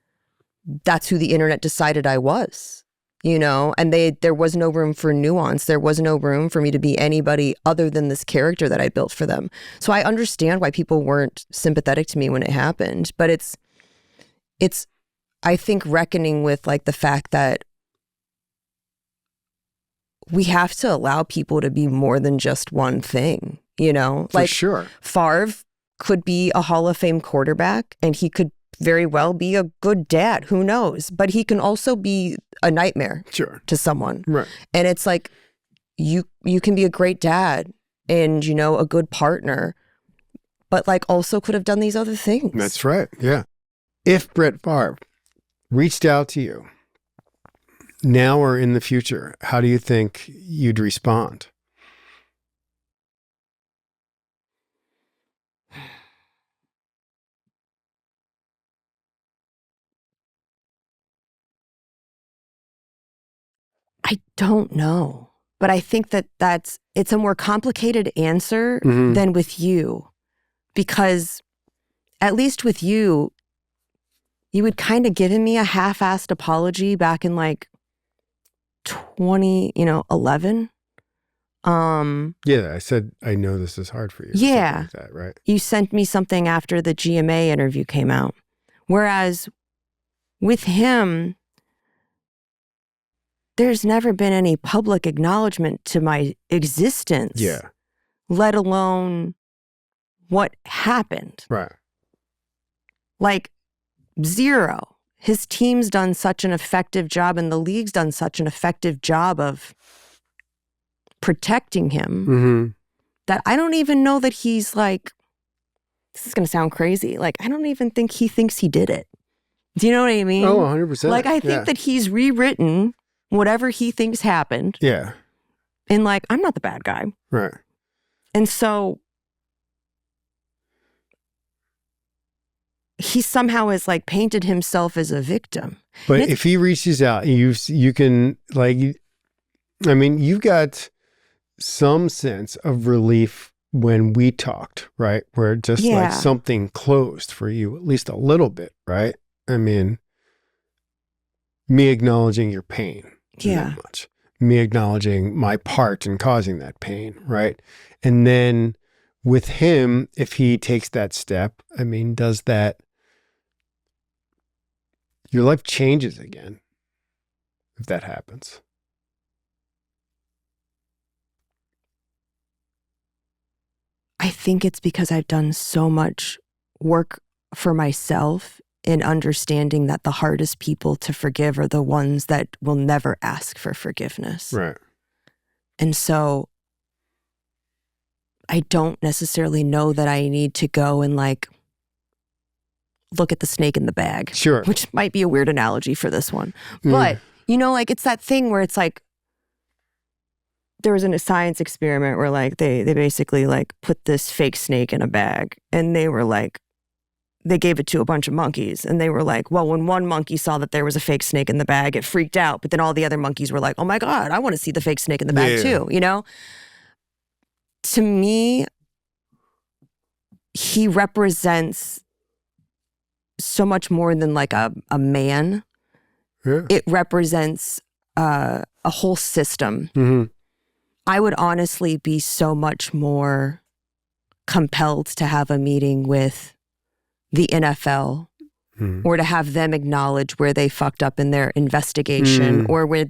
that's who the internet decided I was, you know? And there was no room for nuance. There was no room for me to be anybody other than this character that I built for them. So I understand why people weren't sympathetic to me when it happened, but it's I think reckoning with like the fact that we have to allow people to be more than just one thing, you know? For like sure. Favre could be a Hall of Fame quarterback and he could very well be a good dad, who knows? But he can also be a nightmare to someone. Right. And it's like you can be a great dad and, you know, a good partner, but like also could have done these other things. That's right. Yeah. If Brett Favre reached out to you now or in the future, how do you think you'd respond? I don't know, but I think that it's a more complicated answer than with you, because at least with you had kind of given me a half-assed apology back in like 2011. Yeah, I said, I know this is hard for you. Yeah. Like that, right? You sent me something after the GMA interview came out. Whereas with him, there's never been any public acknowledgement to my existence. Yeah. Let alone what happened. Right. Like, zero. His team's done such an effective job and the league's done such an effective job of protecting him that I don't even know that he's like, this is going to sound crazy. Like, I don't even think he thinks he did it. Do you know what I mean? Oh, 100%. Like, I think that he's rewritten whatever he thinks happened. Yeah. And like, I'm not the bad guy. Right. And so he somehow has like painted himself as a victim. But if he reaches out, you can like, I mean, you got some sense of relief when we talked, right? Where just like something closed for you, at least a little bit, right? I mean, me acknowledging your pain. That much. Me acknowledging my part in causing that pain, right? And then with him, if he takes that step, I mean, does that, your life changes again if that happens. I think it's because I've done so much work for myself in understanding that the hardest people to forgive are the ones that will never ask for forgiveness. Right. And so I don't necessarily know that I need to go and like look at the snake in the bag. Sure. Which might be a weird analogy for this one. But, you know, like it's that thing where it's like, there was a science experiment where like they basically like put this fake snake in a bag and they were like, they gave it to a bunch of monkeys and they were like, well, when one monkey saw that there was a fake snake in the bag, it freaked out. But then all the other monkeys were like, oh my God, I want to see the fake snake in the bag too, you know? To me, he represents so much more than like a man. Yeah. It represents a whole system. I would honestly be so much more compelled to have a meeting with the NFL or to have them acknowledge where they fucked up in their investigation or where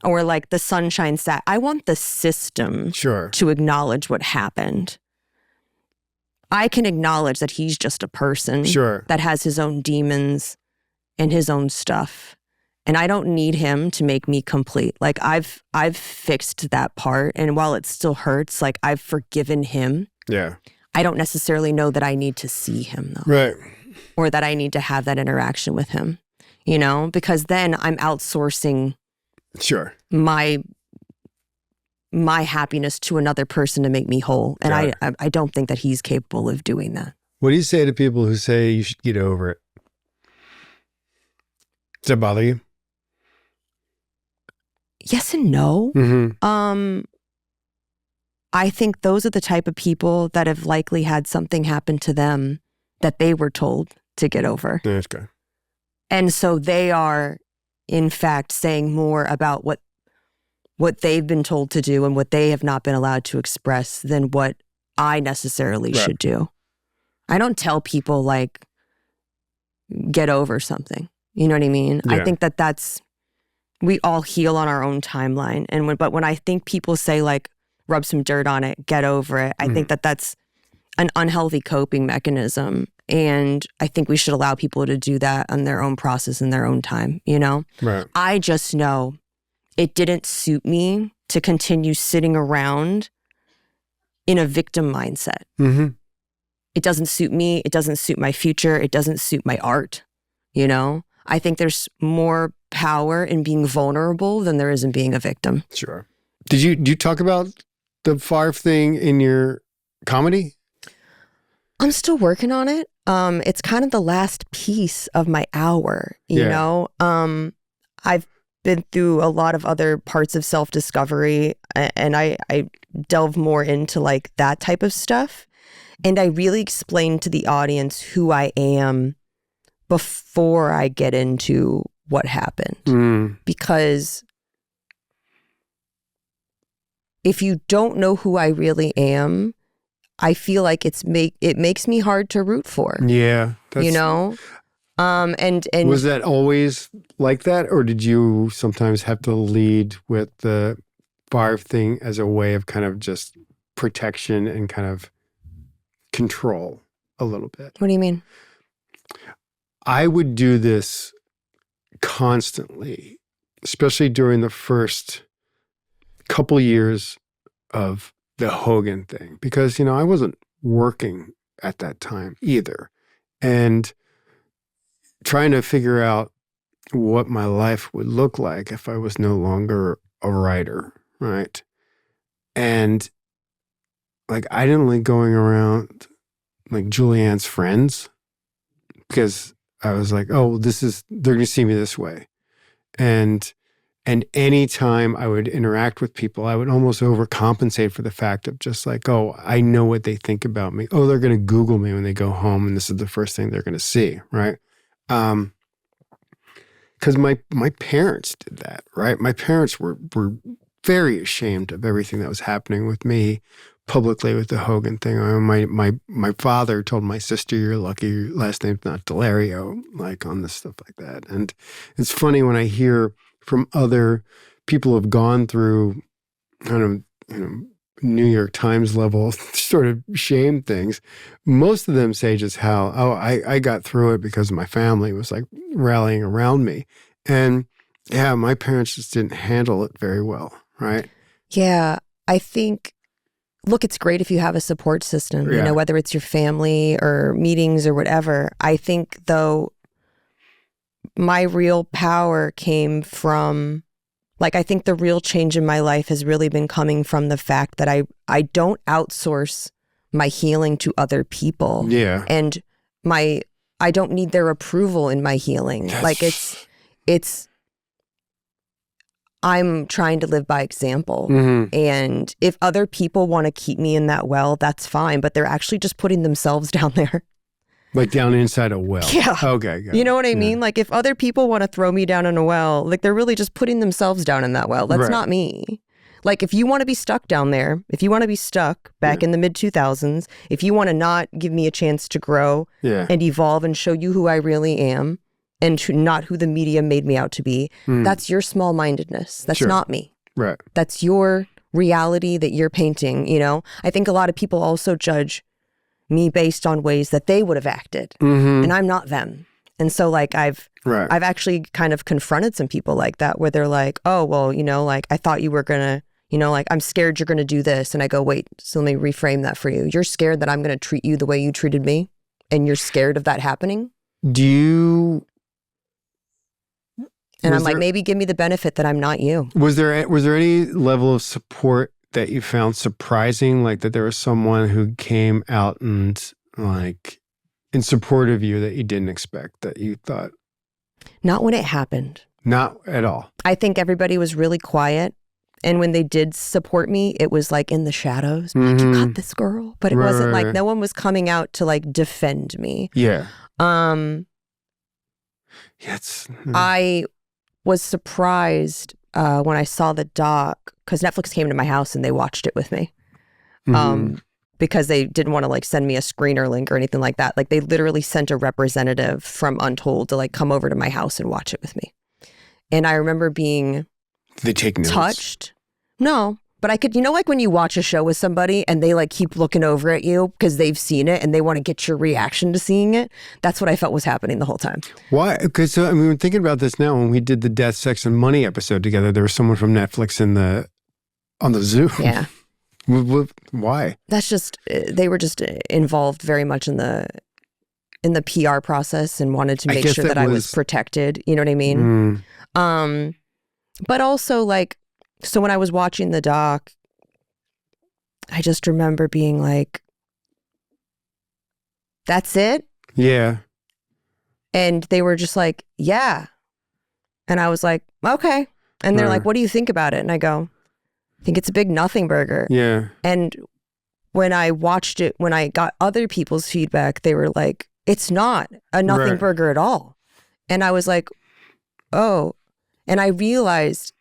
or like the Sunshine Stat. I want the system to acknowledge what happened. I can acknowledge that he's just a person that has his own demons and his own stuff. And I don't need him to make me complete. Like I've fixed that part. And while it still hurts, like I've forgiven him. Yeah. I don't necessarily know that I need to see him though. Right. Or that I need to have that interaction with him, you know, because then I'm outsourcing my happiness to another person to make me whole. And I don't think that he's capable of doing that. What do you say to people who say you should get over it? Does that bother you? Yes and no. I think those are the type of people that have likely had something happen to them that they were told to get over. Yeah, that's good. And so they are, in fact, saying more about what they've been told to do and what they have not been allowed to express than what I necessarily should do. I don't tell people like, get over something. You know what I mean? Yeah. I think that's, we all heal on our own timeline. But when I think people say like, rub some dirt on it, get over it, I think that's an unhealthy coping mechanism. And I think we should allow people to do that on their own process in their own time, you know? Right. I just know it didn't suit me to continue sitting around in a victim mindset. It doesn't suit me. It doesn't suit my future. It doesn't suit my art, you know? I think there's more power in being vulnerable than there is in being a victim. Sure. Do you talk about the FARF thing in your comedy? I'm still working on it. It's kind of the last piece of my hour, you know? I've been through a lot of other parts of self-discovery, and I delve more into like that type of stuff. And I really explain to the audience who I am before I get into what happened. Because if you don't know who I really am, I feel like it makes me hard to root for. Yeah. You know? And was that always like that? Or did you sometimes have to lead with the FARF thing as a way of kind of just protection and kind of control a little bit? What do you mean? I would do this constantly, especially during the first couple years of the Hogan thing, because, you know, I wasn't working at that time either. And trying to figure out what my life would look like if I was no longer a writer, right? And like, I didn't like going around like Julianne's friends because I was like, oh, they're going to see me this way. And any time I would interact with people, I would almost overcompensate for the fact of just like, oh, I know what they think about me. Oh, they're going to Google me when they go home, and this is the first thing they're going to see, right? Because my parents did that, right? My parents were very ashamed of everything that was happening with me publicly with the Hogan thing. My father told my sister, "You're lucky your last name's not Delario," like on this stuff like that. And it's funny when I hear from other people who have gone through kind of, you know, New York Times level sort of shame things. Most of them say just how, oh, I got through it because my family was like rallying around me. And yeah, my parents just didn't handle it very well, right? Yeah, I think, look, it's great if you have a support system, you know, whether it's your family or meetings or whatever. I think, though, my real power came from, like, I think the real change in my life has really been coming from the fact that I don't outsource my healing to other people. Yeah. And I don't need their approval in my healing. Like, it's I'm trying to live by example. And if other people want to keep me in that well, that's fine. But they're actually just putting themselves down there. Like down inside a well. Yeah. Okay. You know what I mean? Like, if other people want to throw me down in a well, like, they're really just putting themselves down in that well. That's not me. Like, if you want to be stuck down there, if you want to be stuck back in the mid-2000s, if you want to not give me a chance to grow and evolve and show you who I really am and not who the media made me out to be, that's your small-mindedness. That's not me. Right. That's your reality that you're painting, you know? I think a lot of people also judge me based on ways that they would have acted, and I'm not them. And so, like, I've actually kind of confronted some people like that, where they're like, oh, well, you know, like, I thought you were gonna, you know, like, I'm scared you're gonna do this. And I go, wait, so let me reframe that for you. You're scared that I'm gonna treat you the way you treated me, and you're scared of that happening? And I'm like, maybe give me the benefit that I'm not you. Was there any level of support that you found surprising, like that there was someone who came out and like in support of you that you didn't expect, that you thought? Not when it happened. Not at all. I think everybody was really quiet. And when they did support me, it was like in the shadows. Like, you got this, girl. But it wasn't like, no one was coming out to like defend me. Yeah. I was surprised when I saw the doc, because Netflix came to my house and they watched it with me. Because they didn't want to like send me a screener link or anything like that. Like they literally sent a representative from Untold to like come over to my house and watch it with me. And I remember being touched. No, but I could, like when you watch a show with somebody and they like keep looking over at you because they've seen it and they want to get your reaction to seeing it. That's what I felt was happening the whole time. Why? Because so, I mean, we're thinking about this now. When we did the Death, Sex, and Money episode together, there was someone from Netflix on the Zoom. Yeah. Why? That's just, they were just involved very much in the PR process and wanted to make sure that I was protected. You know what I mean? But also like, so when I was watching the doc, I just remember being like, that's it? Yeah. And they were just like, yeah. And I was like, okay. And they're like, what do you think about it? And I go, I think it's a big nothing burger. Yeah. And when I watched it, when I got other people's feedback, they were like, it's not a nothing burger at all. And I was like, oh. And I realized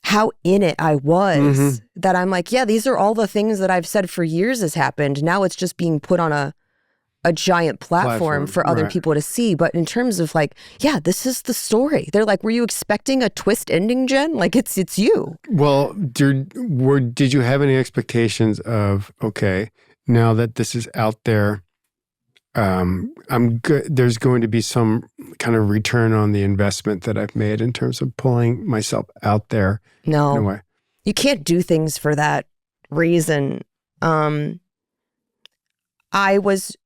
how in it I was, that I'm like, yeah, these are all the things that I've said for years has happened. Now it's just being put on a giant platform for other people to see. But in terms of like, yeah, this is the story. They're like, were you expecting a twist ending, Jenn? Like it's you. Well, did you have any expectations of, okay, now that this is out there, there's going to be some kind of return on the investment that I've made in terms of pulling myself out there? No, in a way. You can't do things for that reason. I was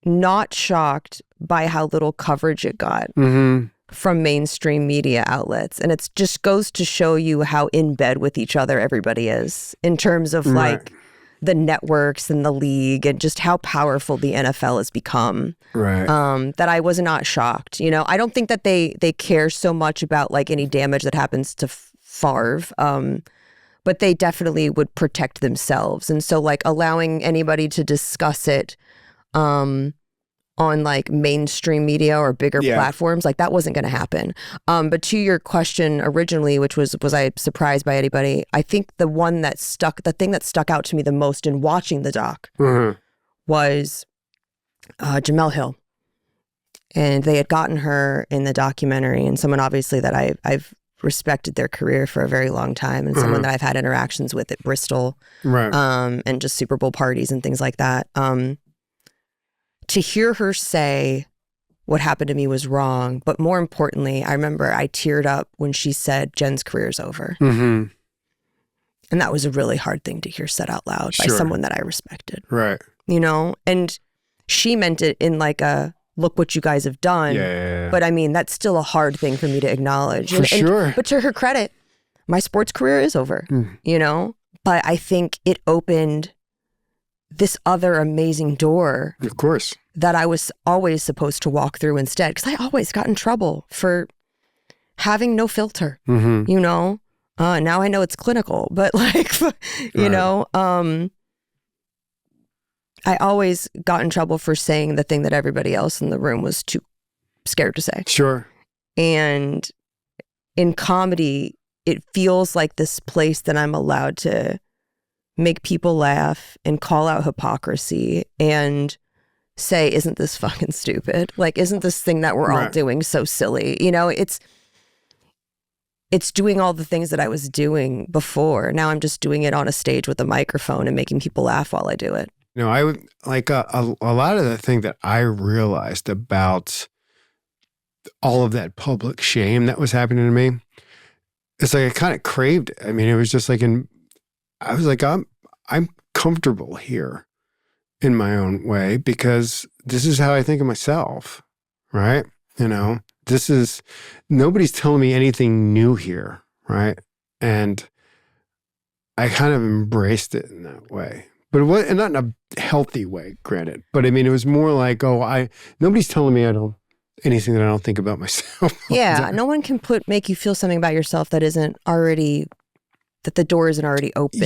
not shocked by how little coverage it got from mainstream media outlets. And it just goes to show you how in bed with each other everybody is in terms of like the networks and the league and just how powerful the NFL has become. Right. That I was not shocked. I don't think that they care so much about like any damage that happens to Favre. But they definitely would protect themselves. And so like allowing anybody to discuss it on like mainstream media or bigger platforms, like that wasn't going to happen. But to your question originally, which was I surprised by anybody? I think the thing that stuck out to me the most in watching the doc was Jemele Hill. And they had gotten her in the documentary, and someone obviously that I've respected their career for a very long time, and someone that I've had interactions with at Bristol, and just Super Bowl parties and things like that. To hear her say what happened to me was wrong, but more importantly, I remember I teared up when she said Jenn's career's over. And that was a really hard thing to hear said out loud by someone that I respected. Right. And she meant it in like a, look what you guys have done. Yeah. But I mean, that's still a hard thing for me to acknowledge. But to her credit, my sports career is over, But I think it opened this other amazing door. Of course. That I was always supposed to walk through instead. Because I always got in trouble for having no filter, Now I know it's clinical, but like, I always got in trouble for saying the thing that everybody else in the room was too scared to say. Sure. And in comedy, it feels like this place that I'm allowed to make people laugh and call out hypocrisy and say, isn't this fucking stupid? Like, isn't this thing that we're all doing so silly? It's doing all the things that I was doing before. Now I'm just doing it on a stage with a microphone and making people laugh while I do it. I would like a lot of the thing that I realized about all of that public shame that was happening to me. It's like I kind of craved it. I mean, it was just like I was like, I'm comfortable here in my own way because this is how I think of myself, right? Nobody's telling me anything new here, right? And I kind of embraced it in that way. But it was, and not in a healthy way, granted. But I mean, it was more like, nobody's telling me anything that I don't think about myself. Yeah, no one can make you feel something about yourself that isn't already, that the door isn't already open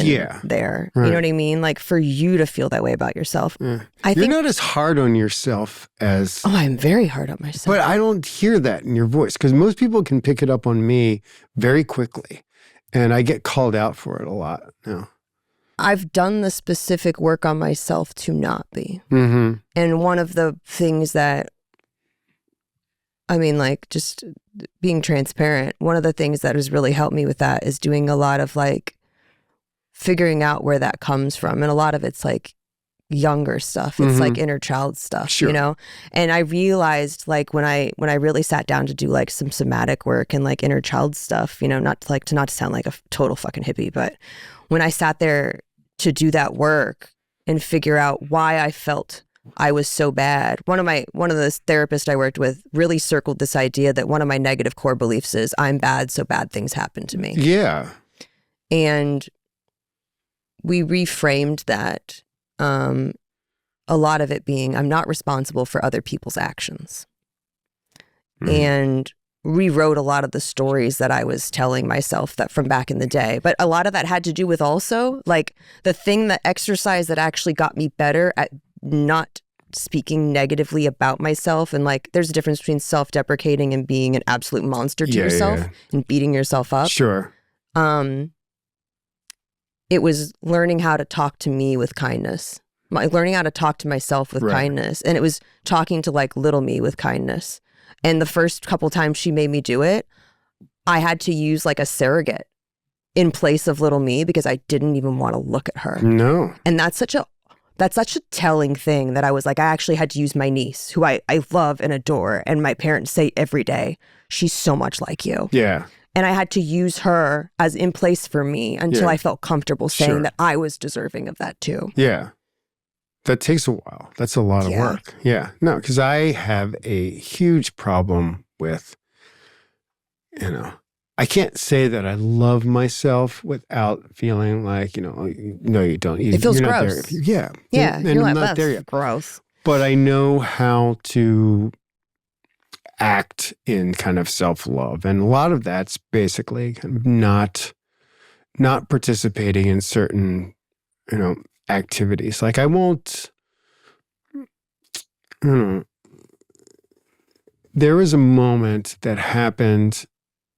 there. Right. You know what I mean? Like for you to feel that way about yourself. Yeah. You're not as hard on yourself as... Oh, I'm very hard on myself. But I don't hear that in your voice because most people can pick it up on me very quickly. And I get called out for it a lot now. I've done the specific work on myself to not be. Mm-hmm. And one of the things that, I mean, like just being transparent, one of the things that has really helped me with that is doing a lot of like figuring out where that comes from. And a lot of it's like younger stuff. It's like inner child stuff, you know? And I realized like when I really sat down to do like some somatic work and like inner child stuff, you know, not to sound like a total fucking hippie, but when I sat there to do that work and figure out why I felt I was so bad. One of the therapists I worked with really circled this idea that one of my negative core beliefs is I'm bad, so bad things happen to me. Yeah. And we reframed that. A lot of it being I'm not responsible for other people's actions. And rewrote a lot of the stories that I was telling myself that from back in the day. But a lot of that had to do with also like the exercise that actually got me better at not speaking negatively about myself. And like there's a difference between self-deprecating and being an absolute monster to yourself and beating yourself up. Sure. It was learning how to talk to me with kindness, learning how to talk to myself with kindness. And it was talking to like little me with kindness. And the first couple times she made me do it, I had to use like a surrogate in place of little me because I didn't even want to look at her. No. And that's such a telling thing that I was like, I actually had to use my niece, who I love and adore. And my parents say every day, she's so much like you. Yeah. And I had to use her as in place for me until I felt comfortable saying that I was deserving of that too. Yeah. That takes a while. That's a lot of work. Yeah. No, because I have a huge problem with, you know, I can't say that I love myself without feeling like, you know, no, you don't. It feels you're gross. Not there. Yeah. Yeah. And you're I'm like, not there yet. Gross. But I know how to act in kind of self-love. And a lot of that's basically kind of not participating in certain, you know, activities. Like I won't, there was a moment that happened,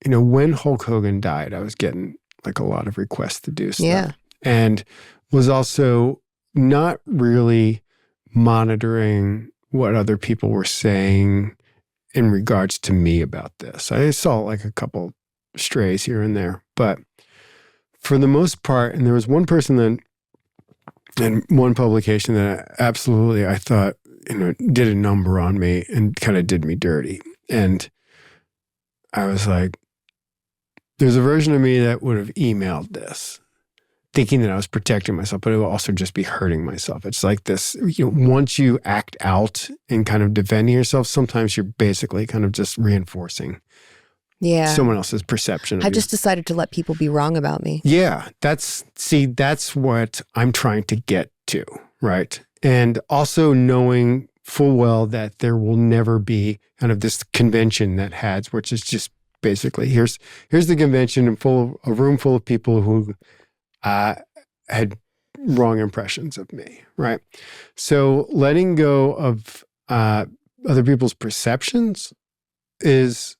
you know, when Hulk Hogan died, I was getting like a lot of requests to do stuff. Yeah. And was also not really monitoring what other people were saying in regards to me about this. I saw like a couple strays here and there, but for the most part, and there was one person that, and one publication that absolutely I thought, you know, did a number on me and kind of did me dirty. And I was like, there's a version of me that would have emailed this, thinking that I was protecting myself, but it would also just be hurting myself. It's like this, you know, once you act out and kind of defending yourself, sometimes you're basically kind of just reinforcing someone else's perception of I just decided to let people be wrong about me. Yeah, that's what I'm trying to get to, right? And also knowing full well that there will never be kind of this convention that has, which is just basically, here's the convention and a room full of people who had wrong impressions of me, right? So letting go of other people's perceptions is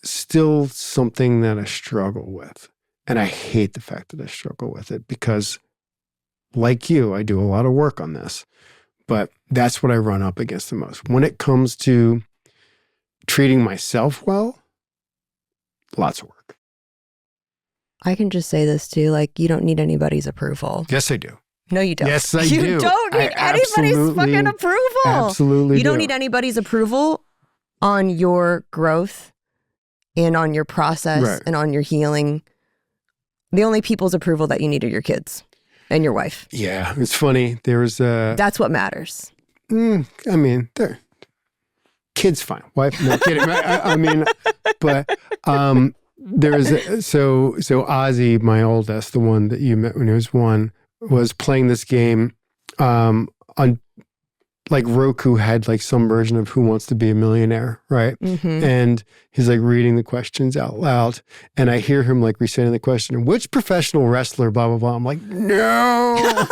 still something that I struggle with. And I hate the fact that I struggle with it because, like you, I do a lot of work on this. But that's what I run up against the most. When it comes to treating myself well, lots of work. I can just say this too, like, you don't need anybody's approval. Yes, I do. No, you don't. Yes, I do. You don't need anybody's fucking approval. Absolutely. You don't need anybody's approval on your growth and on your process and on your healing. The only people's approval that you need are your kids and your wife. Yeah, it's funny. There's that's what matters. I mean, kids fine. Wife, no kidding. I mean, but there's so Ozzy, my oldest, the one that you met when he was 1, was playing this game on like Roku had like some version of Who Wants to Be a Millionaire, right? Mm-hmm. And he's like reading the questions out loud. And I hear him like reciting the question, which professional wrestler, blah, blah, blah. I'm like, no.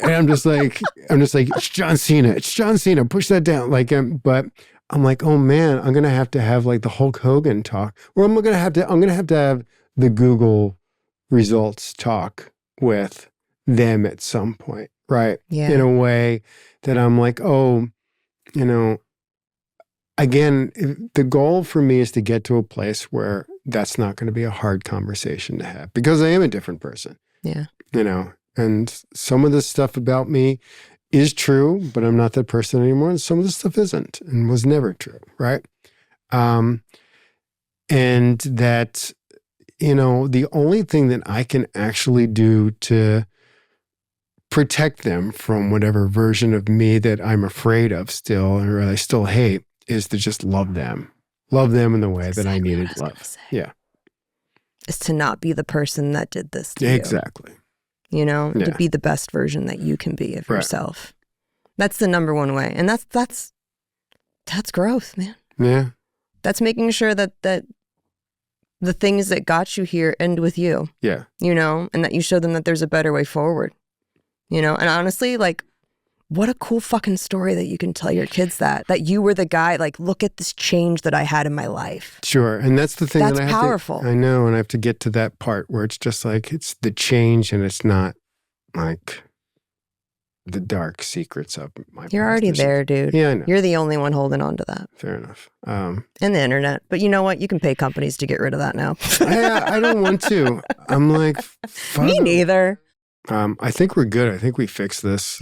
And I'm just like, it's John Cena. It's John Cena. Push that down. Like, but I'm like, oh man, I'm going to have like the Hulk Hogan talk, or I'm going to have to have the Google results talk with them at some point. Right. Yeah. In a way that I'm like, oh, again, the goal for me is to get to a place where that's not going to be a hard conversation to have, because I am a different person. Yeah. And some of this stuff about me is true, but I'm not that person anymore. And some of this stuff isn't and was never true. Right. And that, the only thing that I can actually do to protect them from whatever version of me that I'm afraid of still, or I still hate, is to just love them in the way that I needed love. Yeah. Is to not be the person that did this to you. Exactly. To be the best version that you can be of yourself. That's the number one way. And that's growth, man. Yeah. That's making sure that the things that got you here end with you. Yeah. And that you show them that there's a better way forward. And honestly, like, what a cool fucking story that you can tell your kids that you were the guy, like, look at this change that I had in my life. Sure. And that's the thing. That's powerful. I know. And I have to get to that part where it's just like, it's the change and it's not like the dark secrets of my You're already there, dude. Yeah, I know. You're the only one holding on to that. Fair enough. And the internet. But you know what? You can pay companies to get rid of that now. I don't want to. I'm like, me neither. I think we're good. I think we fixed this.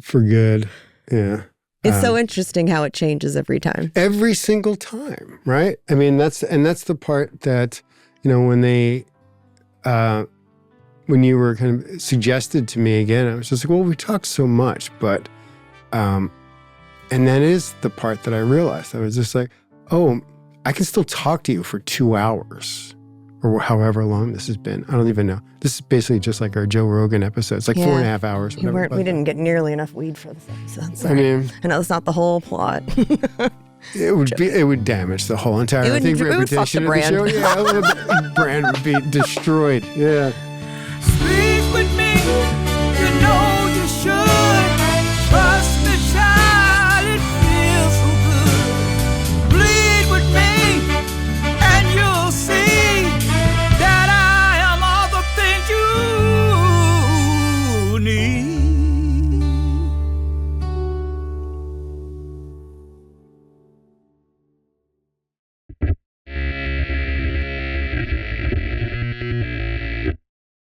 For good. Yeah. It's so interesting how it changes every time. Every single time, right? I mean, that's the part that, when you were kind of suggested to me again, I was just like, well, we talk so much, but, and that is the part that I realized. I was just like, oh, I can still talk to you for 2 hours or however long this has been. I don't even know. This is basically just like our Joe Rogan episode. It's like 4.5 hours. We didn't get nearly enough weed for this episode. Sorry. I mean, I know that's not the whole plot. It would damage the whole entire reputation of the show. Yeah, the brand would be destroyed. Yeah.